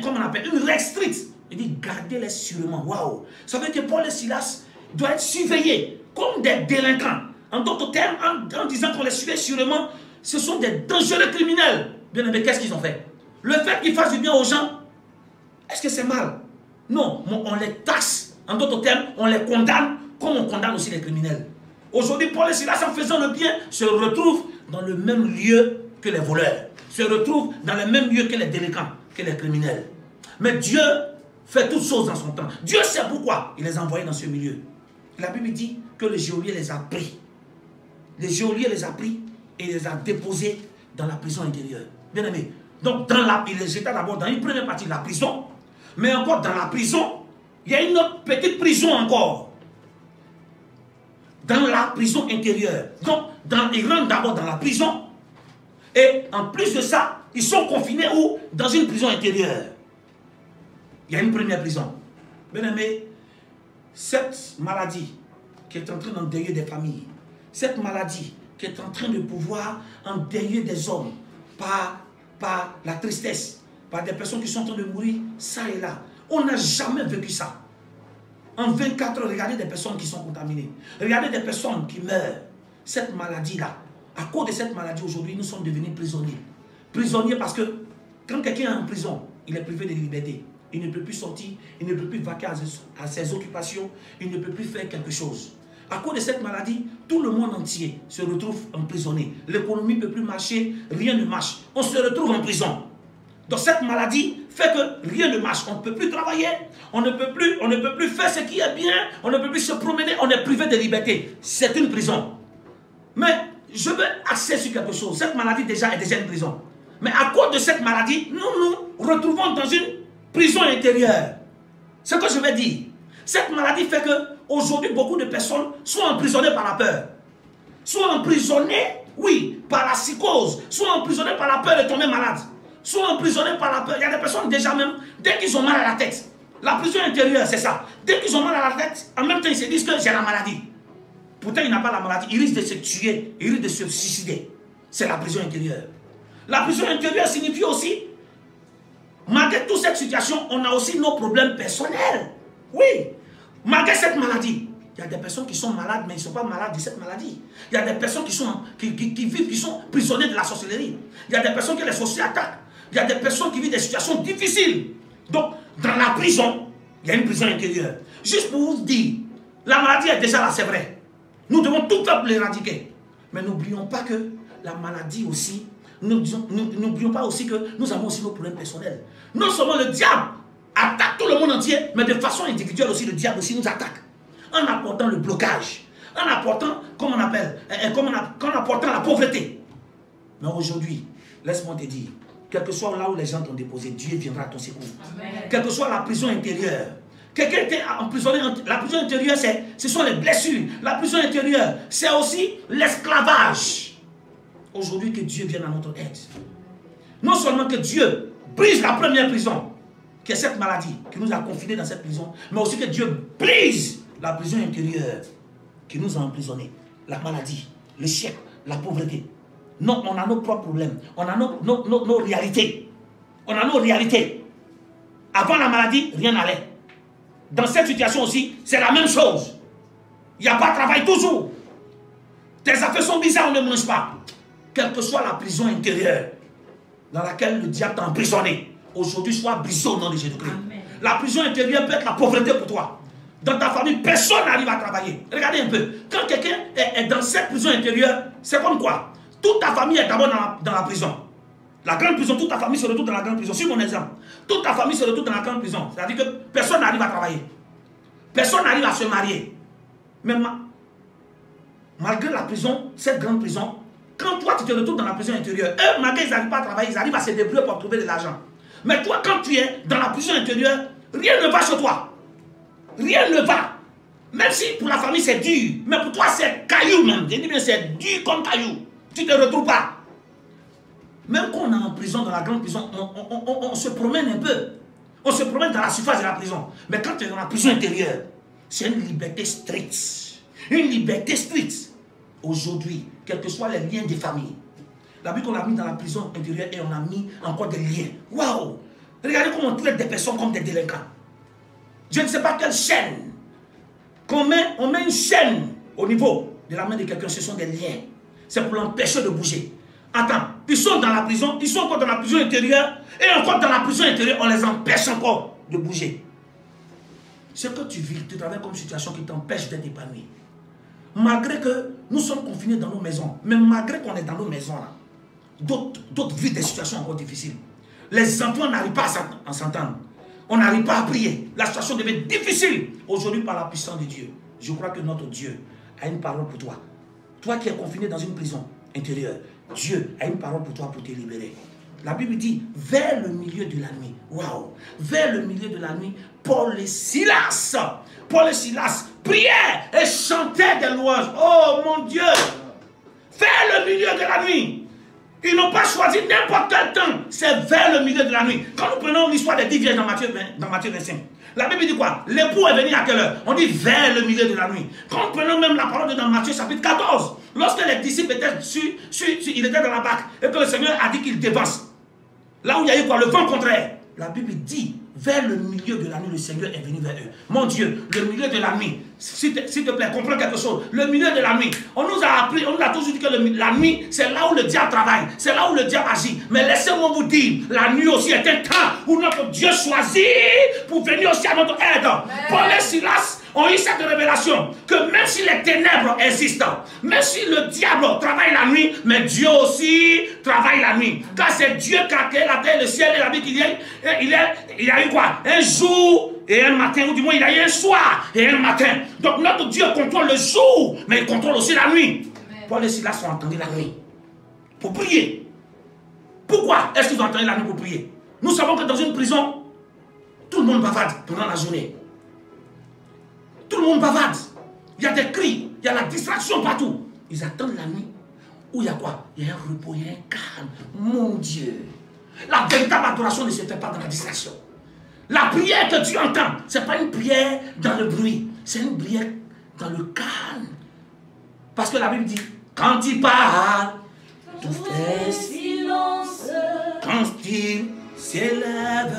comment on appelle, une règle stricte. Il dit, gardez-les sûrement. Waouh! Ça veut dire que Paul et Silas doivent être surveillés comme des délinquants. En d'autres termes, en disant qu'on les surveille sûrement, ce sont des dangereux criminels. Bien aimé, qu'est-ce qu'ils ont fait? Le fait qu'ils fassent du bien aux gens, est-ce que c'est mal? Non, on les taxe. En d'autres termes, on les condamne comme on condamne aussi les criminels. Aujourd'hui, Paul et Silas, en faisant le bien, se retrouvent dans le même lieu que les voleurs, se retrouvent dans le même lieu que les délinquants, que les criminels. Mais Dieu fait toutes choses dans son temps. Dieu sait pourquoi il les a envoyés dans ce milieu. La Bible dit que le geôlier les a pris. Le geôlier les a pris et les a déposés dans la prison intérieure. Bien aimé. Donc, ils étaient d'abord dans une première partie de la prison, mais encore dans la prison, il y a une autre petite prison encore. Dans la prison intérieure. Donc, ils rentrent d'abord dans la prison, et en plus de ça, ils sont confinés où? Dans une prison intérieure. Il y a une première prison. Bien aimé, cette maladie qui est en train d'endeuiller des familles, cette maladie qui est en train de pouvoir endeuiller des hommes par la tristesse, par des personnes qui sont en train de mourir, ça et là. On n'a jamais vécu ça. En 24 heures, regardez des personnes qui sont contaminées. Regardez des personnes qui meurent. Cette maladie-là, à cause de cette maladie, aujourd'hui, nous sommes devenus prisonniers. Prisonniers parce que quand quelqu'un est en prison, il est privé de liberté. Il ne peut plus sortir, il ne peut plus vaquer à ses occupations, il ne peut plus faire quelque chose. À cause de cette maladie, tout le monde entier se retrouve emprisonné. L'économie ne peut plus marcher, rien ne marche. On se retrouve en prison. Donc cette maladie fait que rien ne marche. On ne peut plus travailler, on ne peut plus faire ce qui est bien, on ne peut plus se promener, on est privé de liberté. C'est une prison. Mais je veux axer sur quelque chose. Cette maladie est déjà une prison. Mais à cause de cette maladie, nous nous retrouvons dans une prison intérieure. Ce que je veux dire. Cette maladie fait que aujourd'hui, beaucoup de personnes sont emprisonnées par la peur. Sont emprisonnées, oui, par la psychose. Sont emprisonnées par la peur de tomber malade. Sont emprisonnées par la peur. Il y a des personnes déjà même, dès qu'ils ont mal à la tête. La prison intérieure, c'est ça. Dès qu'ils ont mal à la tête, en même temps, ils se disent que j'ai la maladie. Pourtant, il n'a pas la maladie. Il risque de se tuer. Il risque de se suicider. C'est la prison intérieure. La prison intérieure signifie aussi, malgré toute cette situation, on a aussi nos problèmes personnels. Oui. Malgré cette maladie, il y a des personnes qui sont malades, mais ils ne sont pas malades de cette maladie. Il y a des personnes qui vivent, qui sont prisonniers de la sorcellerie. Il y a des personnes que les sorciers attaquent. Il y a des personnes qui vivent des situations difficiles. Donc, dans la prison, il y a une prison intérieure. Juste pour vous dire, la maladie est déjà là, c'est vrai. Nous devons tout faire pour l'éradiquer. Mais n'oublions pas que la maladie aussi, n'oublions pas aussi que nous avons aussi nos problèmes personnels. Non seulement le diable attaque tout le monde entier, mais de façon individuelle aussi, le diable aussi nous attaque. En apportant le blocage, en apportant, comme on appelle, en apportant la pauvreté. Mais aujourd'hui, laisse-moi te dire, quel que soit là où les gens t'ont déposé, Dieu viendra à ton secours. Amen. Quelle que soit la prison intérieure, quelqu'un était emprisonné, la prison intérieure, ce sont les blessures. La prison intérieure, c'est aussi l'esclavage. Aujourd'hui, que Dieu vienne à notre aide. Non seulement que Dieu brise la première prison, qui est cette maladie qui nous a confinés dans cette prison, mais aussi que Dieu brise la prison intérieure qui nous a emprisonnés. La maladie, l'échec, la pauvreté. Non, on a nos propres problèmes. On a nos réalités. On a nos réalités. Avant la maladie, rien n'allait. Dans cette situation aussi, c'est la même chose. Il n'y a pas de travail toujours. Tes affaires sont bizarres, on ne mange pas. Quelle que soit la prison intérieure dans laquelle le diable t'a emprisonné, aujourd'hui, sois brisé au nom de Jésus-Christ. La prison intérieure peut être la pauvreté pour toi. Dans ta famille, personne n'arrive à travailler. Regardez un peu. Quand quelqu'un est dans cette prison intérieure, c'est comme quoi? Toute ta famille est d'abord dans la prison. La grande prison, toute ta famille se retrouve dans la grande prison. Sur mon exemple, toute ta famille se retrouve dans la grande prison. C'est-à-dire que personne n'arrive à travailler. Personne n'arrive à se marier. Mais malgré la prison, cette grande prison, quand toi tu te retrouves dans la prison intérieure, eux, malgré ils n'arrivent pas à travailler, ils arrivent à se débrouiller pour trouver de l'argent. Mais toi, quand tu es dans la prison intérieure, rien ne va chez toi. Rien ne va. Même si pour la famille c'est dur, mais pour toi c'est caillou même. Je dis bien c'est dur comme caillou. Tu ne te retrouves pas. Même quand on est en prison, dans la grande prison, on se promène un peu. On se promène dans la surface de la prison. Mais quand tu es dans la prison intérieure, c'est une liberté stricte. Une liberté stricte. Aujourd'hui, quels que soient les liens des familles. La Bible qu'on a mis dans la prison intérieure et on a mis encore des liens. Waouh! Regardez comment on traite des personnes comme des délinquants. Je ne sais pas quelle chaîne. On met une chaîne au niveau de la main de quelqu'un, ce sont des liens. C'est pour l'empêcher de bouger. Attends, ils sont dans la prison, ils sont encore dans la prison intérieure, et encore dans la prison intérieure, on les empêche encore de bouger. Ce que tu vis, tu travailles comme situation qui t'empêche d'être épanoui. malgré que nous sommes confinés dans nos maisons, mais malgré qu'on est dans nos maisons, d'autres vivent des situations encore difficiles. Les enfants n'arrivent pas à s'entendre. On n'arrive pas à prier. La situation devient difficile. Aujourd'hui, par la puissance de Dieu, je crois que notre Dieu a une parole pour toi. Toi qui es confiné dans une prison intérieure, Dieu a une parole pour toi pour te libérer. La Bible dit, vers le milieu de la nuit, waouh, vers le milieu de la nuit, Paul et Silas priaient et chantaient des louanges. Oh mon Dieu, vers le milieu de la nuit. Ils n'ont pas choisi n'importe quel temps, c'est vers le milieu de la nuit. Quand nous prenons l'histoire des 10 vierges dans Matthieu 25, la Bible dit quoi? L'époux est venu à quelle heure? On dit vers le milieu de la nuit. Quand nous prenons même la parole dans Matthieu chapitre 14, lorsque les disciples étaient ils étaient dans la barque et que le Seigneur a dit qu'ils dévancent, là où il y a eu quoi? Le vent contraire. La Bible dit, vers le milieu de la nuit, le Seigneur est venu vers eux. Mon Dieu, le milieu de la nuit, s'il te plaît, comprends quelque chose. Le milieu de la nuit, on nous a appris, on nous a toujours dit que la nuit, c'est là où le diable travaille, c'est là où le diable agit. Mais laissez-moi vous dire, la nuit aussi est un temps où notre Dieu choisit pour venir aussi à notre aide. Paul et Silas ont eu cette révélation que même si les ténèbres existent, même si le diable travaille la nuit, mais Dieu aussi travaille la nuit. Car c'est Dieu qui a créé la terre et le ciel, et la vie qu'il y a, il y a eu quoi? Un jour et un matin, ou du moins il y a eu un soir et un matin. Donc notre Dieu contrôle le jour, mais il contrôle aussi la nuit. Amen. Paul et Silas sont entendus la nuit pour prier. Pourquoi est-ce qu'ils ont entendu la nuit pour prier? Nous savons que dans une prison, tout le monde bavarde pendant la journée. Tout le monde bavarde. Il y a des cris, il y a la distraction partout. Ils attendent la nuit où il y a quoi? Il y a un repos, il y a un calme. Mon Dieu. La véritable adoration ne se fait pas dans la distraction. La prière que Dieu entend, ce n'est pas une prière dans le bruit. C'est une prière dans le calme. Parce que la Bible dit, quand il parle, tout fait silence. Quand il s'élève,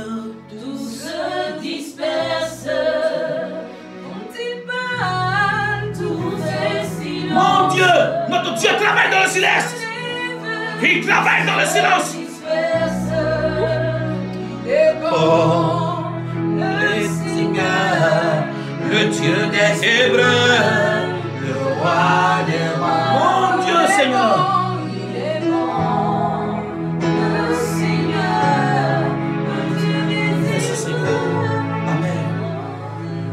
tout se disperse. Quand il parle, tout fait silence. Mon Dieu, notre Dieu travaille dans le silence. Il travaille dans le silence. Oh, le Seigneur, le Dieu des Hébreux, le roi des rois. Mon Dieu, Seigneur. Il est bon, le Seigneur, le Dieu des Hébreux. Amen.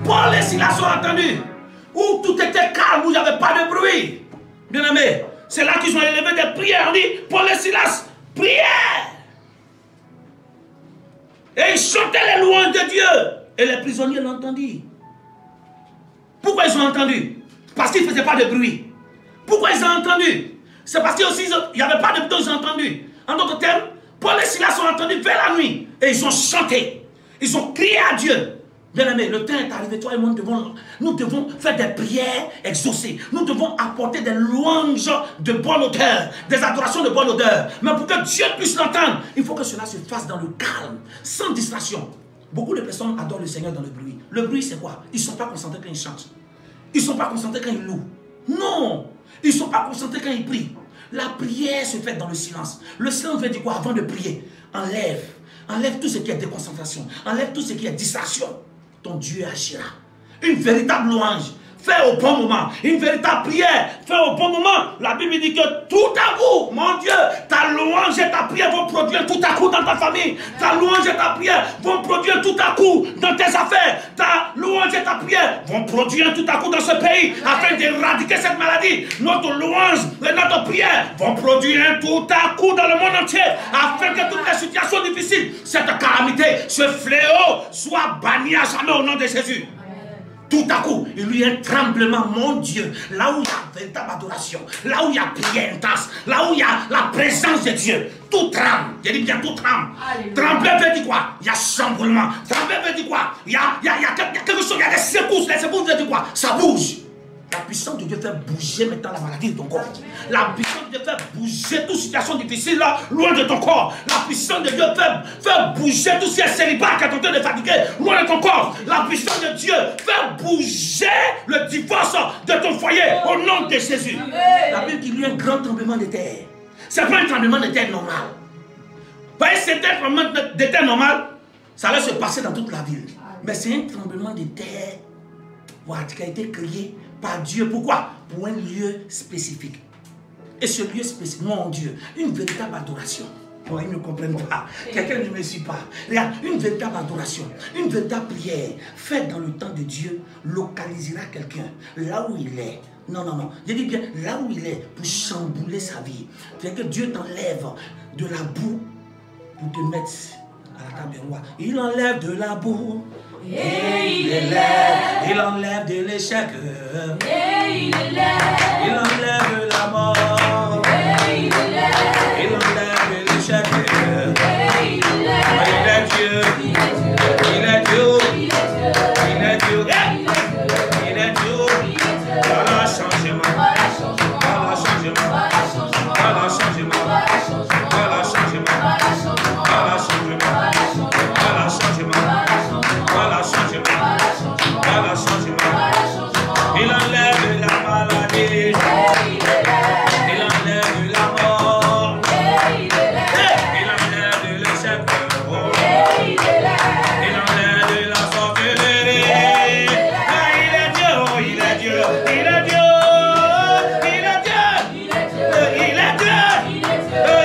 Paul et Silas ont entendu, où tout était calme, où il n'y avait pas de bruit. Bien aimé, c'est là qu'ils ont élevé des prières. On dit, Paul et Silas, prière. Et ils chantaient les louanges de Dieu. Et les prisonniers l'ont entendu. Pourquoi ils ont entendu? Parce qu'ils ne faisaient pas de bruit. Pourquoi ils ont entendu? C'est parce qu'il n'y avait pas de bruit, ils ont entendu. En d'autres termes, Paul et Silas ont entendu vers la nuit. Et ils ont chanté. Ils ont crié à Dieu. Bien aimé, le temps est arrivé, toi et moi, nous devons faire des prières exaucées. Nous devons apporter des louanges de bonne odeur, des adorations de bonne odeur. Mais pour que Dieu puisse l'entendre, il faut que cela se fasse dans le calme, sans distraction. Beaucoup de personnes adorent le Seigneur dans le bruit. Le bruit, c'est quoi? Ils ne sont pas concentrés quand ils chantent. Ils ne sont pas concentrés quand ils louent. Non! Ils ne sont pas concentrés quand ils prient. La prière se fait dans le silence. Le silence veut dire quoi? Avant de prier, enlève tout ce qui est déconcentration. Enlève tout ce qui est distraction. Ton Dieu agira. Une véritable louange, fait au bon moment. Une véritable prière, fait au bon moment. La Bible dit que tout à coup, mon Dieu, ta louange et ta prière vont produire tout à coup dans ta famille. Ta louange et ta prière vont produire tout à coup dans tes affaires. Ta louange et ta prière vont produire tout à coup dans ce pays afin d'éradiquer cette maladie. Notre louange et notre prière vont produire tout à coup dans le monde entier afin que toutes les situations difficiles, cette calamité, ce fléau soit banni à jamais au nom de Jésus. Tout à coup, il y a un tremblement, mon Dieu, là où il y a véritable adoration, là où il y a prière intense, là où il y a la présence de Dieu, tout tremble. Je dis bien tout tremble. Trembler veut dire quoi? Il y a chamboulement. Trembler veut dire quoi? Il y a quelque chose, il y a des secousses. Les secousses veut dire quoi? Ça bouge. La puissance de Dieu fait bouger maintenant la maladie de ton corps. La puissance de Dieu fait bouger toute situation difficile là, loin de ton corps. La puissance de Dieu fait bouger tout ce qui est célibat qui est en train de fatiguer, loin de ton corps. La puissance de Dieu fait bouger le divorce de ton foyer au nom de Jésus. La Bible dit qu'il y a un grand tremblement de terre. Ce n'est pas un tremblement de terre normal. Vous voyez, c'était un tremblement de terre normal, ça allait se passer dans toute la ville. Mais c'est un tremblement de terre qui a été créé par Dieu. Pourquoi? pour un lieu spécifique. Et ce lieu spécifique, mon Dieu, une véritable adoration. Oh, ils ne comprennent pas. Quelqu'un ne me suit pas. Regarde, une véritable adoration, une véritable prière faite dans le temps de Dieu localisera quelqu'un là où il est. Non, non, non. Je dis bien là où il est pour chambouler sa vie. C'est que Dieu t'enlève de la boue pour te mettre à la table des rois. Il enlève de la boue. Et il élève. Il enlève de l'échec. Et il élève. Il enlève de la mort. Et il élève. Il enlève de l'échec. Et il élève. Il est Dieu. Il est Dieu. Il est Dieu. Il est Dieu. Il est Dieu. Il est Dieu. Voilà changement. Voilà changement. Voilà changement. Voilà changement. Voilà changement. Voilà changement. Voilà changement. Voilà changement. Voilà changement. Voilà changement. Voilà changement. Voilà changement. Voilà changement. Voilà changement. Il enlève la maladie. Il enlève la mort. Il enlève l'échec. Il enlève la sorcellerie. Ah, il est Dieu. Il est Dieu. Il est Dieu. Il est Dieu. Il est Dieu.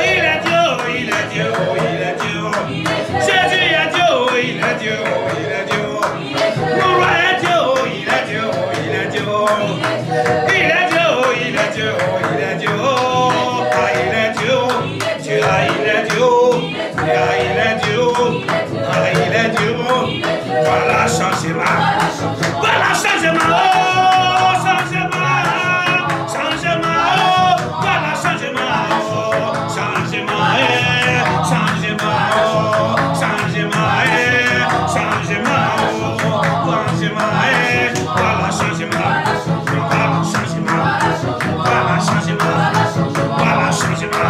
Il est Dieu. Il est Dieu. Il est Dieu. Jésus est Dieu. Il est Dieu. Il est Dieu. Le roi est Dieu. Il est Dieu. Il est Dieu. Il est Dieu. Il est Dieu. Il est Dieu. Ah, il est Dieu. Dieu, ah, il est Dieu. Ah, il est Dieu. Ah, il est Dieu. Voilà changement. Voilà changement. Oh, changement. Changement. Oh, voilà changement. Oh, changement. Changement. Oh, changement. Changement. Oh, changement. Voilà changement. Voilà changement. Voilà changement. Voilà changement.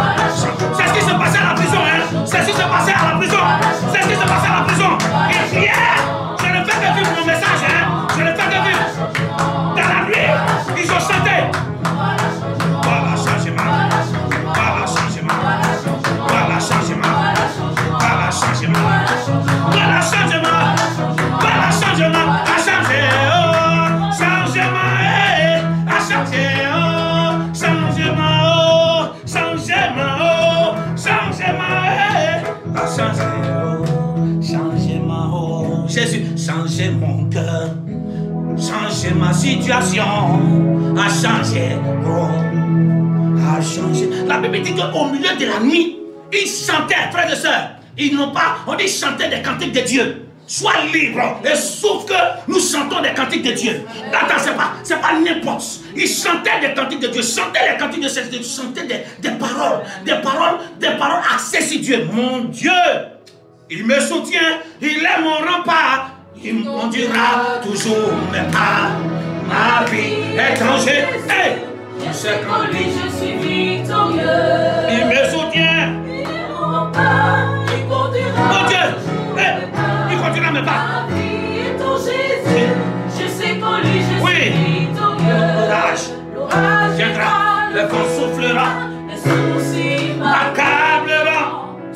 C'est ce qui se passait à la prison, hein? C'est ce qui se passait à la prison. C'est ce qui se passait à la prison. Et hier, je ne fais que vivre mon message, hein? Je ne fais que vivre. Dans la nuit, ils ont chanté. Voilà changement. Voilà changement. Voilà changement. Voilà changement. Voilà changement. Voilà changement. À changer. Oh, changement. À changer. Oh, changement. Oh, changement. Oh, changement. À changer. Oh, changement. Oh, Jésus, changez mon cœur. Changer ma situation. À changer. Oh, à changer. La Bible dit qu'au milieu de la nuit, ils chantaient, frères et sœurs. Ils n'ont pas, on dit chanter des cantiques de Dieu. Sois libre et sauf que nous chantons des cantiques de Dieu. Attends, c'est pas n'importe. Ils chantaient des cantiques de Dieu, chantaient les cantiques de Dieu, chantaient des paroles axées sur Dieu. Mon Dieu, il me soutient, il est mon rempart, il me conduira toujours mes pas. Ma vie est en jeu. Hey, Je sais qu'en lui je suis victorieux. il me soutient. Il est mon rempart, il conduira. Mon Dieu, hey, il conduira mes pas. Ma vie est en Jésus. Je sais qu'en lui je suis Oui. victorieux. L'orage Viendra, le vent soufflera, les soucis m'accablera.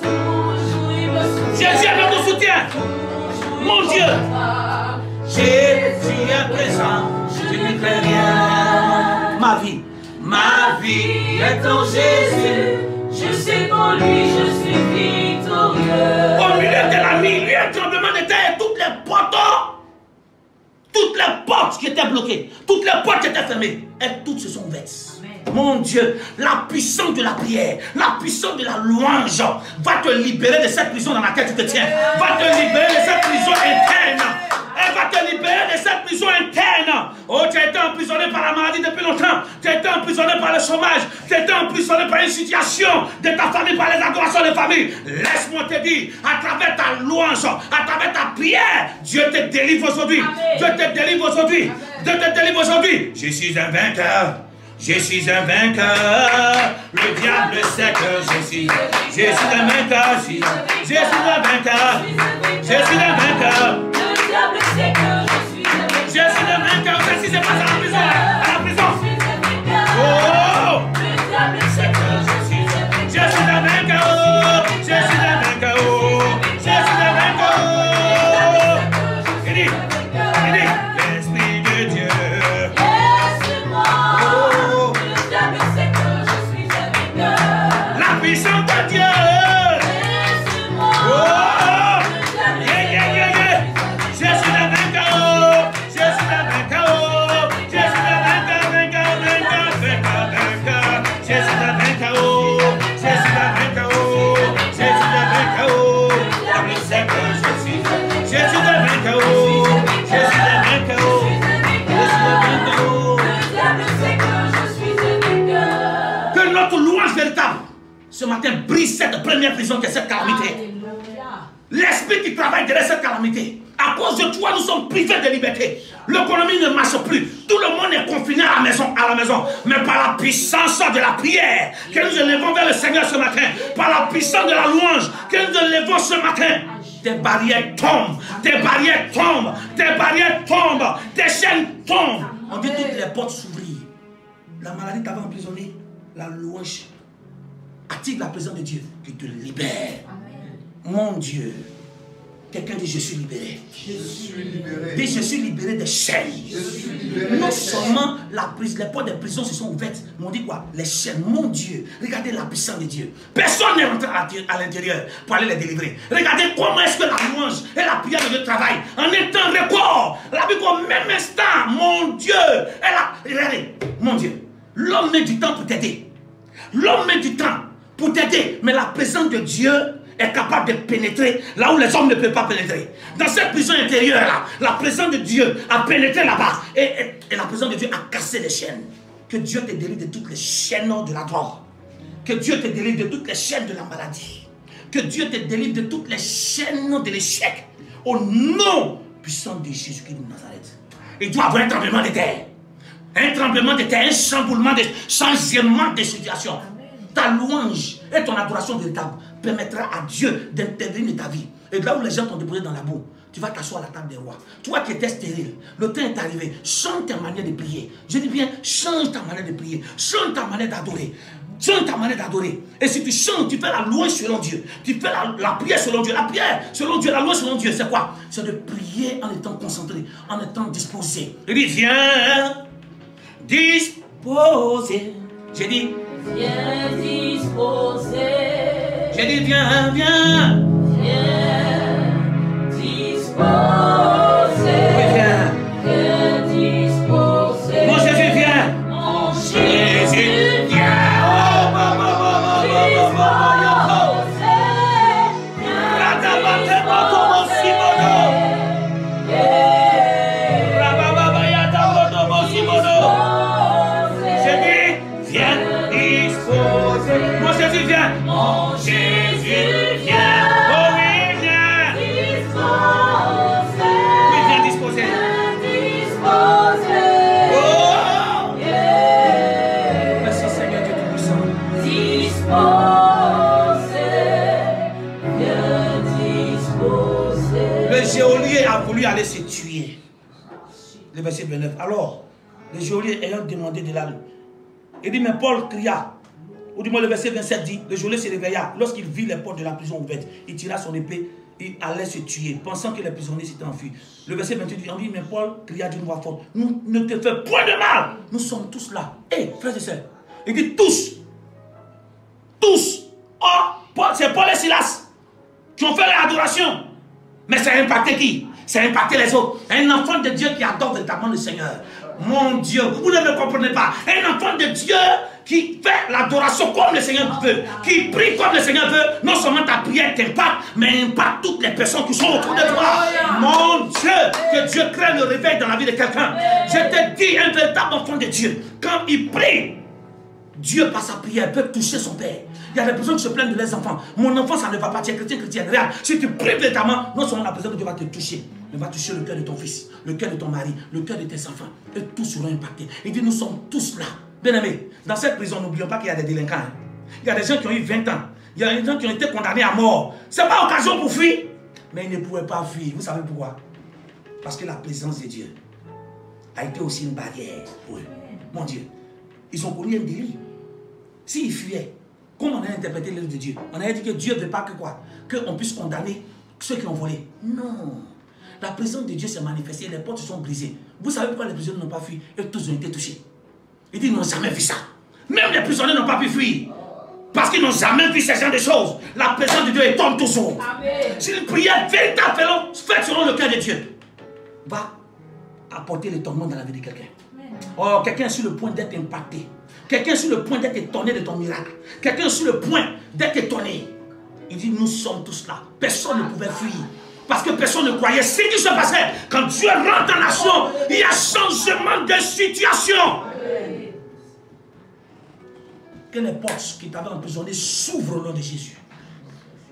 toujours il me soutient. Jésus est notre soutien. Mon Dieu, Jésus est présent. Je ne crains rien. Ma vie est en Jésus. Je sais qu'en lui je suis victorieux. Au milieu de la nuit, il y a un tremblement de terre et toutes les portes qui étaient bloquées, toutes les portes qui étaient fermées, elles toutes se sont ouvertes. Mon Dieu, la puissance de la prière, la puissance de la louange va te libérer de cette prison dans laquelle tu te tiens. Va te libérer de cette prison interne. Elle va te libérer de cette prison interne. Oh, tu as été emprisonné par la maladie depuis longtemps. Tu as été emprisonné par le chômage. Tu as été emprisonné par une situation de ta famille, par les adorations de famille. Laisse-moi te dire, à travers ta louange, à travers ta prière, Dieu te délivre aujourd'hui. Dieu te délivre aujourd'hui. Dieu te délivre aujourd'hui. Je suis un vainqueur. Je suis un vainqueur. Le diable sait que je suis un vainqueur. Je suis un vainqueur. Je suis un vainqueur. Le diable sait que je suis un vainqueur. Je suis un vainqueur. Qu'est-ce qui se passe à la prison? À la prison. Je suis un vainqueur. Oh! Le diable sait que je suis un vainqueur. Je suis un vainqueur. Je suis un vainqueur. Je suis un vainqueur. Il dit, l'Esprit de Dieu. Laisse-moi véritable, ce matin, brise cette première prison qui est cette calamité. L'esprit qui travaille derrière cette calamité. À cause de toi, nous sommes privés de liberté. L'économie ne marche plus. Tout le monde est confiné à la maison. Mais par la puissance de la prière que nous élevons vers le Seigneur ce matin, par la puissance de la louange que nous élevons ce matin, tes barrières tombent, tes barrières tombent, tes barrières tombent, tes chaînes tombent. On dit toutes les portes s'ouvrir. La maladie t'avait emprisonné. La louange active la présence de Dieu qui te libère. Mon Dieu. Quelqu'un dit je suis libéré. Je suis libéré. Dit je suis libéré des chaînes. Je suis libéré. Non seulement les portes des prisons se sont ouvertes, mais on dit quoi? Les chaînes. Mon Dieu, regardez la puissance de Dieu. Personne n'est rentré à l'intérieur pour aller les délivrer. Regardez comment est-ce que la louange et la prière de Dieu travaillent. En un temps record, la Bible au même instant, mon Dieu, regardez, mon Dieu, l'homme met du temps pour t'aider. L'homme met du temps pour t'aider, mais la présence de Dieu est capable de pénétrer là où les hommes ne peuvent pas pénétrer. Dans cette prison intérieure là, la présence de Dieu a pénétré là-bas et la présence de Dieu a cassé les chaînes. Que Dieu te délivre de toutes les chaînes de la drogue. Que Dieu te délivre de toutes les chaînes de la maladie. Que Dieu te délivre de toutes les chaînes de l'échec. Au nom puissant de Jésus-Christ de Nazareth. Il doit y avoir un tremblement de terre. Un tremblement de terre, un chamboulement, changement de situation. Ta louange et ton adoration véritable permettra à Dieu d'intervenir dans ta vie. Et là où les gens t'ont déposé dans la boue, tu vas t'asseoir à la table des rois. Toi qui étais stérile, le temps est arrivé. Change ta manière de prier. Je dis bien, change ta manière de prier. Change ta manière d'adorer. Change ta manière d'adorer. Et si tu chantes, tu fais la louange selon Dieu. Tu fais la prière selon Dieu. La prière selon Dieu, la louange selon Dieu, c'est quoi? C'est de prier en étant concentré, en étant disposé. Il dit, viens, disposé. J'ai dit, viens disposer. J'ai dit viens, viens. Viens disposer. Oui, viens. Viens disposer. Mon Jésus, viens. Mon Jésus, viens. Oh, mon Jésus, viens. Mon Jésus, viens. Oh oui, viens. Disposer. Oui, viens disposer. Disposer. Oh. Yeah. Merci Seigneur Dieu Tout-Puissant. Disposer. Viens disposer. Le geôlier a voulu aller se tuer. Le verset 29. Alors, le geôlier ayant demandé de l'âme, il dit, mais Paul cria. Ou du moins le verset 27 dit, le geôlier se réveilla. Lorsqu'il vit les portes de la prison ouvertes, il tira son épée, il allait se tuer, pensant que les prisonniers s'étaient enfuis. Le verset 28 dit, on dit, mais Paul cria d'une voix forte, nous ne te faisons point de mal. Nous sommes tous là. Hé, frères et sœurs, il dit tous. Tous. Oh, c'est Paul et Silas qui ont fait l'adoration. Mais ça a impacté qui? Ça a impacté les autres. Un enfant de Dieu qui adore véritablement le Seigneur. Mon Dieu, vous ne me comprenez pas. Un enfant de Dieu qui fait l'adoration comme le Seigneur veut, qui prie comme le Seigneur veut, non seulement ta prière t'impacte, mais impacte toutes les personnes qui sont autour de toi. Mon Dieu, que Dieu crée le réveil dans la vie de quelqu'un. Je te dis, un véritable enfant de Dieu, quand il prie, Dieu par sa prière peut toucher son Père. Il y a des personnes qui se plaignent de leurs enfants. Mon enfant, ça ne va pas, tu es chrétien, chrétienne. Regarde, si tu pries véritablement, non seulement la présence de Dieu va te toucher, mais va toucher le cœur de ton fils, le cœur de ton mari, le cœur de tes enfants. Et tous seront impactés. Il dit, nous sommes tous là. Bien aimés, dans cette prison, n'oublions pas qu'il y a des délinquants. Hein. Il y a des gens qui ont eu 20 ans. Il y a des gens qui ont été condamnés à mort. Ce n'est pas occasion pour fuir. Mais ils ne pouvaient pas fuir. Vous savez pourquoi? Parce que la présence de Dieu a été aussi une barrière pour eux. Mon Dieu, ils ont connu un délit. S'ils fuyaient, comment on a interprété l'œuvre de Dieu? On a dit que Dieu ne veut pas que quoi? Qu'on puisse condamner ceux qui ont volé. Non. La présence de Dieu s'est manifestée, les portes se sont brisées. Vous savez pourquoi les prisonniers n'ont pas fui? Et tous ont été touchés. Il dit, ils n'ont jamais vu ça. Même les prisonniers n'ont pas pu fuir. Parce qu'ils n'ont jamais vu ce genre de choses. La présence de Dieu est tombe toujours. C'est une prière véritable faite selon le cœur de Dieu. Va apporter le tourment dans la vie de quelqu'un. Oh, quelqu'un est sur le point d'être impacté. Quelqu'un est sur le point d'être étonné de ton miracle. Quelqu'un est sur le point d'être étonné. Il dit, nous sommes tous là. Personne ne pouvait fuir. Parce que personne ne croyait ce qui se passait. Quand Dieu rentre en action, il y a changement de situation. que les portes qui t'avaient emprisonné s'ouvrent au nom de Jésus.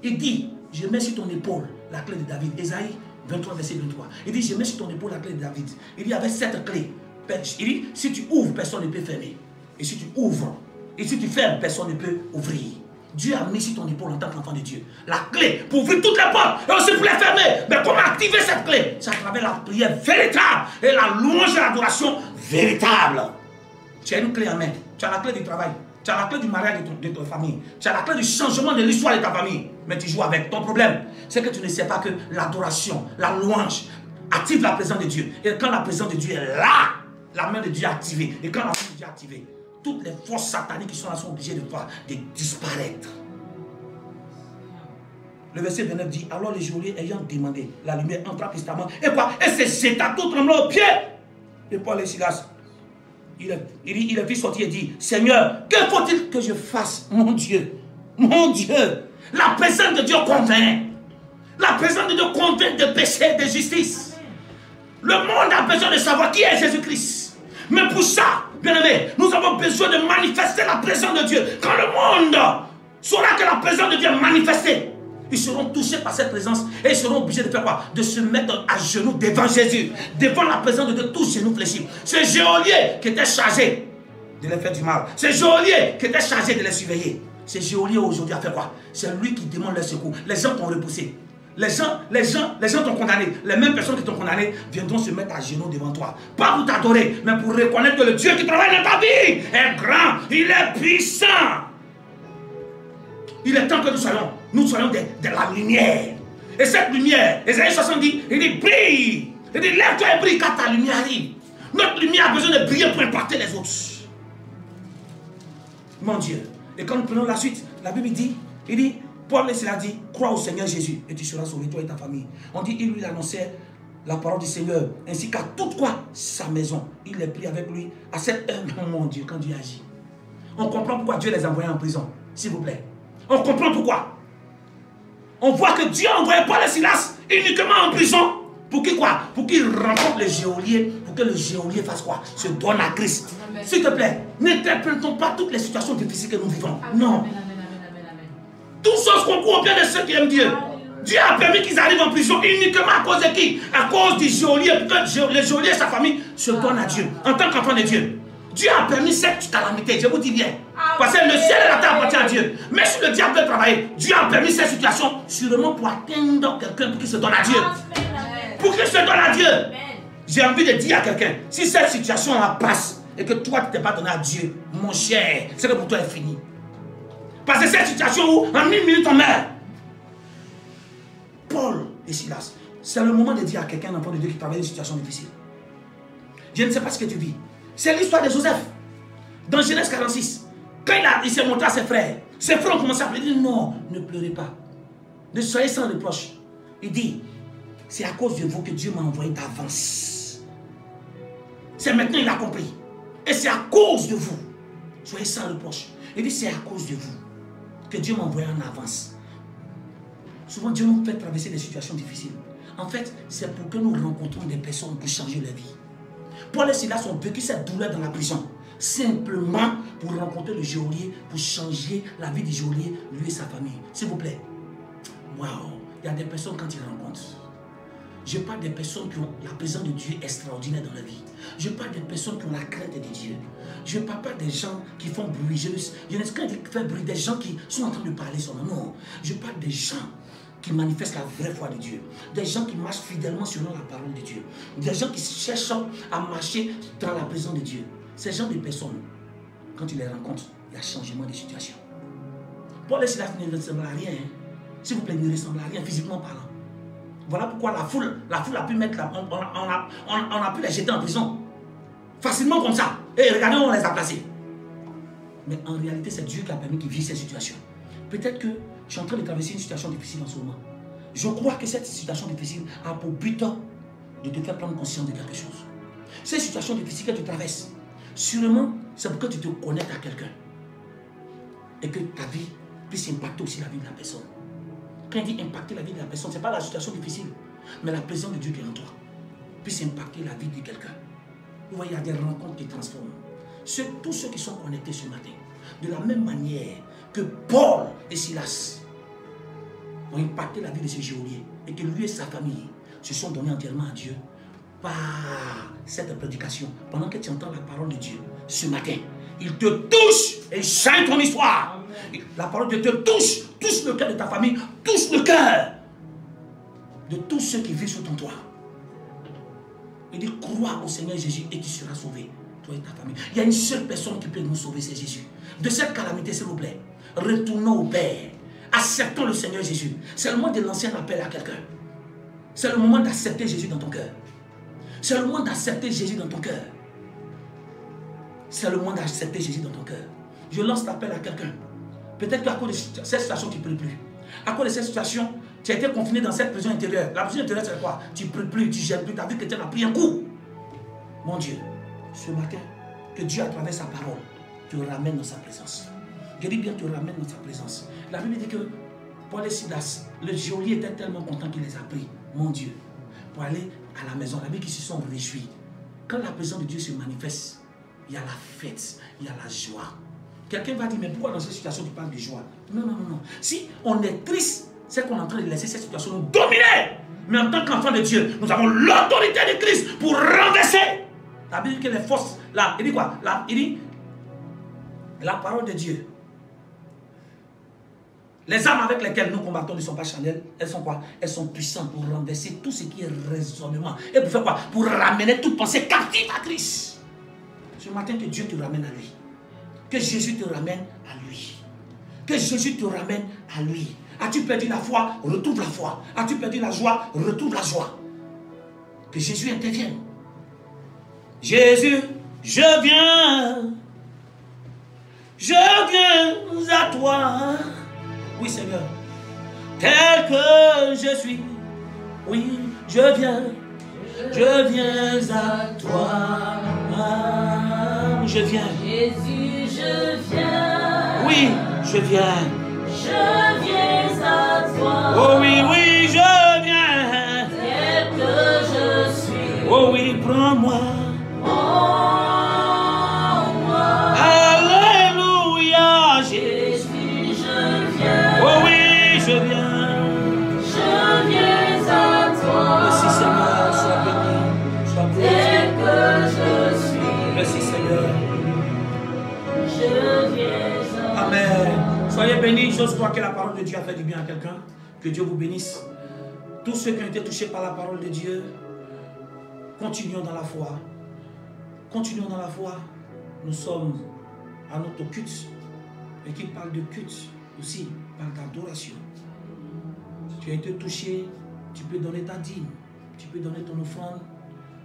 Il dit, je mets sur ton épaule la clé de David. Ésaïe 23, verset 23. Il dit, je mets sur ton épaule la clé de David. Il dit, avec cette clé, il dit, si tu ouvres, personne ne peut fermer. Et si tu ouvres, et si tu fermes, personne ne peut ouvrir. Dieu a mis sur ton épaule en tant qu'enfant de Dieu la clé pour ouvrir toutes les portes et aussi pour les fermer. Mais comment activer cette clé? C'est à travers la prière véritable et la louange et l'adoration véritable. Tu as une clé en main. Tu as la clé du travail. Tu as la clé du mariage de ta famille. Tu as la clé du changement de l'histoire de ta famille. Mais tu joues avec. Ton problème, c'est que tu ne sais pas que l'adoration, la louange active la présence de Dieu. Et quand la présence de Dieu est là, la main de Dieu est activée. Et quand la main de Dieu est activée, toutes les forces sataniques qui sont là sont obligées de disparaître. Le verset 29 dit, alors les geôliers ayant demandé, la lumière entra prestement. Et quoi? Et c'est jeta tout tremblant au pied de Paul et Silas. Il est vite sorti et dit, Seigneur, que faut-il que je fasse? Mon Dieu, la présence de Dieu convainc. La présence de Dieu convainc de péché, de justice. Le monde a besoin de savoir qui est Jésus-Christ. Mais pour ça, bien-aimés, nous avons besoin de manifester la présence de Dieu. Quand le monde saura que la présence de Dieu est manifestée, ils seront touchés par cette présence et ils seront obligés de faire quoi? De se mettre à genoux devant Jésus, devant la présence de Dieu, tous genoux fléchis. C'est geôlier qui était chargé de les faire du mal. C'est geôlier qui était chargé de les surveiller. C'est geôlier aujourd'hui a fait quoi? C'est lui qui demande le secours. Les gens t'ont repoussé. Les gens t'ont condamné. Les mêmes personnes qui t'ont condamné viendront se mettre à genoux devant toi. Pas pour t'adorer, mais pour reconnaître que le Dieu qui travaille dans ta vie est grand, il est puissant. Il est temps que nous soyons de la lumière. Et cette lumière, Ésaïe 70, il dit brille. Il dit lève-toi et brille car ta lumière arrive. Notre lumière a besoin de briller pour impacter les autres. Mon Dieu. Et quand nous prenons la suite, la Bible dit, il dit, Paul et Silas dit, crois au Seigneur Jésus et tu seras sauvé, toi et ta famille. On dit, il lui annonçait la parole du Seigneur, ainsi qu'à toute quoi sa maison. Il est pris avec lui à cette heure. Oh mon Dieu, quand Dieu agit. On comprend pourquoi Dieu les a envoyés en prison, s'il vous plaît. On comprend pourquoi. On voit que Dieu a envoyé Paul et Silas uniquement en prison. Pour qu'ils quoi? Pour qu'ils rencontrent le geôlier, pour que le geôlier fasse quoi? Se donne à Christ. S'il te plaît, n'interprétons pas toutes les situations difficiles que nous vivons. Non. Toutes choses concourent au bien de ceux qui aiment Dieu. Dieu a permis qu'ils arrivent en prison uniquement à cause de qui? À cause du geôlier. Le geôlier et sa famille se donnent à Dieu en tant qu'enfant de Dieu. Dieu a permis cette calamité, je vous dis bien. Parce que le ciel et la terre appartiennent à Dieu. Mais si le diable veut travailler, Dieu a permis cette situation sûrement pour atteindre quelqu'un pour qu'il se donne à Dieu. Pour qu'il se donne à Dieu. J'ai envie de dire à quelqu'un, si cette situation là passe et que toi tu t'es pas donné à Dieu, mon cher, c'est que pour toi est fini. Parce que cette situation où en 1 minute on meurt. Paul et Silas, c'est le moment de dire à quelqu'un, un enfant de Dieu qui travaille dans une situation difficile. Je ne sais pas ce que tu vis. C'est l'histoire de Joseph. Dans Genèse 46, quand il s'est montré à ses frères ont commencé à pleurer. Non, ne pleurez pas. Ne soyez sans reproche. Il dit, c'est à cause de vous que Dieu m'a envoyé d'avance. C'est maintenant il a compris. Et c'est à cause de vous. Soyez sans reproche. Il dit, c'est à cause de vous que Dieu m'a envoyé en avance. Souvent, Dieu nous fait traverser des situations difficiles. En fait, c'est pour que nous rencontrions des personnes pour changer leur vie. Paul et Silas ont vécu cette douleur dans la prison. Simplement pour rencontrer le geôlier, pour changer la vie du geôlier, lui et sa famille. S'il vous plaît. Waouh. Il y a des personnes quand ils rencontrent. Je parle des personnes qui ont la présence de Dieu extraordinaire dans leur vie. Je parle des personnes qui ont la crainte de Dieu. Je ne parle pas des gens qui font bruit. Je ne sais pas faire bruit, des gens qui sont en train de parler seulement. Non. Je parle des gens qui manifestent la vraie foi de Dieu. Des gens qui marchent fidèlement selon la parole de Dieu. Des gens qui cherchent à marcher dans la présence de Dieu. Ces gens de personnes, quand tu les rencontres, il y a changement de situation. Paul et Silas ne ressemblent à rien. Hein. S'il vous plaît, ne ressemblent à rien physiquement parlant. Voilà pourquoi la foule a pu mettre on a pu les jeter en prison. Facilement comme ça. Et regardez où on les a placés. Mais en réalité, c'est Dieu qui a permis qu'ils vivent cette situation. Peut-être que je suis en train de traverser une situation difficile en ce moment. Je crois que cette situation difficile a pour but de te faire prendre conscience de quelque chose. Cette situation difficile que tu traverses, sûrement, c'est pour que tu te connectes à quelqu'un. Et que ta vie puisse impacter aussi la vie de la personne. Quand il dit impacter la vie de la personne, ce n'est pas la situation difficile, mais la présence de Dieu qui est en toi puisse impacter la vie de quelqu'un. Vous voyez, il y a des rencontres qui transforment. Tous ceux qui sont connectés ce matin, De la même manière que Paul et Silas ont impacté la vie de ces geôliers et que lui et sa famille se sont donnés entièrement à Dieu par cette prédication. Pendant que tu entends la parole de Dieu ce matin, il te touche et change ton histoire. La parole de Dieu te touche le cœur de ta famille, touche le cœur de tous ceux qui vivent sous ton toit. Il dit, crois au Seigneur Jésus et tu seras sauvé, toi et ta famille. Il y a une seule personne qui peut nous sauver, c'est Jésus. De cette calamité, s'il vous plaît, retournons au Père. Acceptons le Seigneur Jésus. C'est le moment de lancer un appel à quelqu'un. C'est le moment d'accepter Jésus dans ton cœur. C'est le moment d'accepter Jésus dans ton cœur. C'est le moment d'accepter Jésus dans ton cœur. Je lance l'appel à quelqu'un. Peut-être qu'à cause de cette situation, tu ne pries plus. À cause de cette situation, tu as été confiné dans cette prison intérieure. La prison intérieure, c'est quoi? Tu ne pries plus, tu ne gênes plus, tu as vu que tu as pris un coup. Mon Dieu, ce matin, que Dieu, à travers sa parole, te ramène dans sa présence. Je dis bien, te ramène dans sa présence. La Bible dit que Paul et Silas, le geôlier était tellement content qu'il les a pris, mon Dieu, pour aller à la maison. La Bible qui se sont réjouis. Quand la présence de Dieu se manifeste, il y a la fête, il y a la joie. Quelqu'un va dire, mais pourquoi dans cette situation tu parles de joie? Non, non, non, non. Si on est triste, c'est qu'on est en train de laisser cette situation nous dominer. Mais en tant qu'enfant de Dieu, nous avons l'autorité de Christ pour renverser. La Bible dit que les forces, là, il dit quoi? Là, il dit, la parole de Dieu. Les armes avec lesquelles nous combattons ne sont pas charnelles, elles sont quoi? Elles sont puissantes pour renverser tout ce qui est raisonnement. Et pour faire quoi? Pour ramener toute pensée captive à Christ. Ce matin, que Dieu te ramène à lui. Que Jésus te ramène à lui. Que Jésus te ramène à lui. As-tu perdu la foi? Retrouve la foi. As-tu perdu la joie? Retrouve la joie. Que Jésus intervienne. Jésus, je viens. Je viens à toi. Oui, Seigneur. Tel que je suis. Oui, je viens. Je viens à toi. Je viens. Jésus, je viens. Oui, je viens. Je viens à toi. Oh oui, oui, je viens. Tel que je suis. Oh oui, prends-moi. Prends-moi. Alléluia, Jésus, je viens. oh oui, je viens. Je viens à toi. Merci Seigneur, sois béni, sois Tel glorifié. que je suis. Merci Seigneur. Je viens à toi. Amen. Soyez bénis, j'ose croire que la parole de Dieu a fait du bien à quelqu'un. Que Dieu vous bénisse. Tous ceux qui ont été touchés par la parole de Dieu, continuons dans la foi. Continuons dans la foi. Nous sommes à notre culte. Et qui parle de culte aussi, parle d'adoration. Tu as été touché, tu peux donner ta dîme. Tu peux donner ton offrande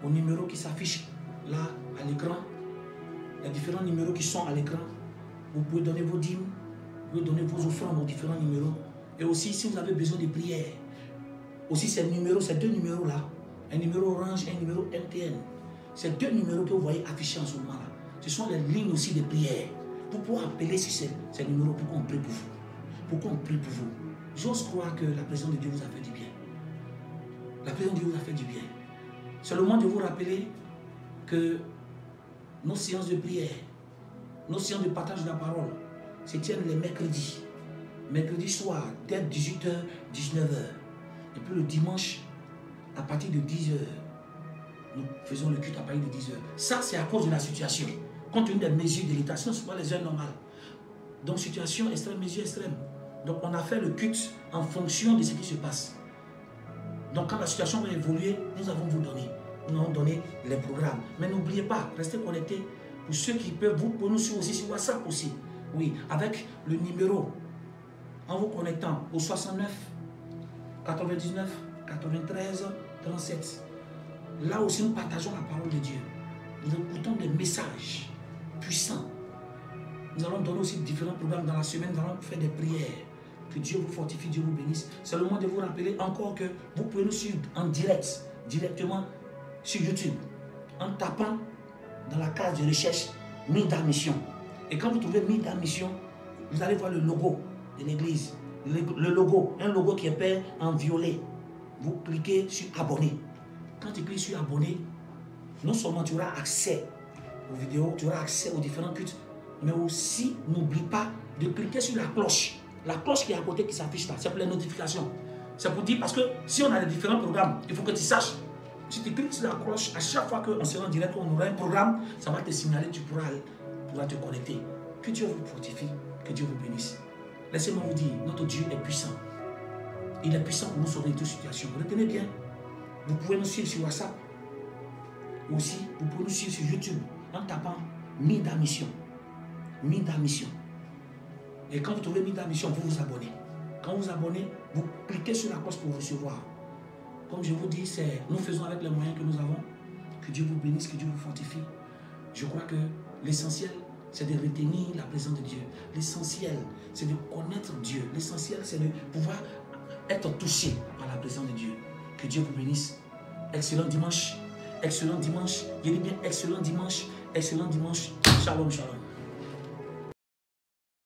au numéro qui s'affiche là à l'écran. Il y a différents numéros qui sont à l'écran. Vous pouvez donner vos dîmes, vous pouvez donner vos offrandes aux différents numéros. Et aussi, si vous avez besoin de prière, aussi ces deux numéros-là, un numéro Orange et un numéro MTN, ces deux numéros que vous voyez affichés en ce moment-là, ce sont les lignes aussi de prière. Vous pouvez appeler sur ces numéros pour qu'on prie pour vous. Pour qu'on prie pour vous. J'ose croire que la présence de Dieu vous a fait du bien. La présence de Dieu vous a fait du bien. C'est le moment de vous rappeler que nos séances de prière, nos séances de partage de la parole se tiennent les mercredis. Mercredi soir, dès 18h, 19h. Et puis le dimanche, à partir de 10h, nous faisons le culte à partir de 10h. Ça, c'est à cause de la situation. Compte tenu des mesures de l'État, ce ne sont pas les heures normales. Donc, situation extrême, mesure extrême. Donc, on a fait le culte en fonction de ce qui se passe. Donc, quand la situation va évoluer, nous allons vous donner. Nous allons donner les programmes. Mais n'oubliez pas, restez connectés. Pour ceux qui peuvent, vous pouvez nous suivre aussi sur WhatsApp aussi. Oui, avec le numéro. En vous connectant au 69 99 93 37. Là aussi, nous partageons la parole de Dieu. Nous écoutons des messages puissants. Nous allons donner aussi différents programmes dans la semaine. Nous allons faire des prières. Que Dieu vous fortifie, Dieu vous bénisse. C'est le moment de vous rappeler encore que vous pouvez nous suivre en direct, directement sur YouTube, en tapant dans la case de recherche Mida Mission. Et quand vous trouvez Mida Mission, vous allez voir le logo de l'église. Le logo, un logo qui est peint en violet. Vous cliquez sur abonner. Quand tu cliques sur abonner, non seulement tu auras accès aux vidéos, tu auras accès aux différents cultes, Mais aussi, n'oublie pas de cliquer sur la cloche. La cloche qui est à côté qui s'affiche là, c'est pour les notifications. C'est pour dire, parce que si on a les différents programmes, il faut que tu saches. Si tu cliques sur la cloche, à chaque fois qu'on sera en direct, on aura un programme, ça va te signaler, tu pourras te connecter. Que Dieu vous fortifie, que Dieu vous bénisse. Laissez-moi vous dire, notre Dieu est puissant. Il est puissant pour nous sauver de toute situation. Retenez bien, vous pouvez nous suivre sur WhatsApp. Aussi, vous pouvez nous suivre sur YouTube en tapant Mida Mission. Mida Mission. Et quand vous trouvez Mida Mission, vous vous abonnez. Quand vous vous abonnez, vous cliquez sur la cloche pour recevoir. Comme je vous dis, nous faisons avec les moyens que nous avons. Que Dieu vous bénisse, que Dieu vous fortifie. Je crois que l'essentiel, c'est de retenir la présence de Dieu. L'essentiel, c'est de connaître Dieu. L'essentiel, c'est de pouvoir être touché par la présence de Dieu. Que Dieu vous bénisse. Excellent dimanche. Excellent dimanche. Je dis bien excellent dimanche. Excellent dimanche. Shalom, shalom.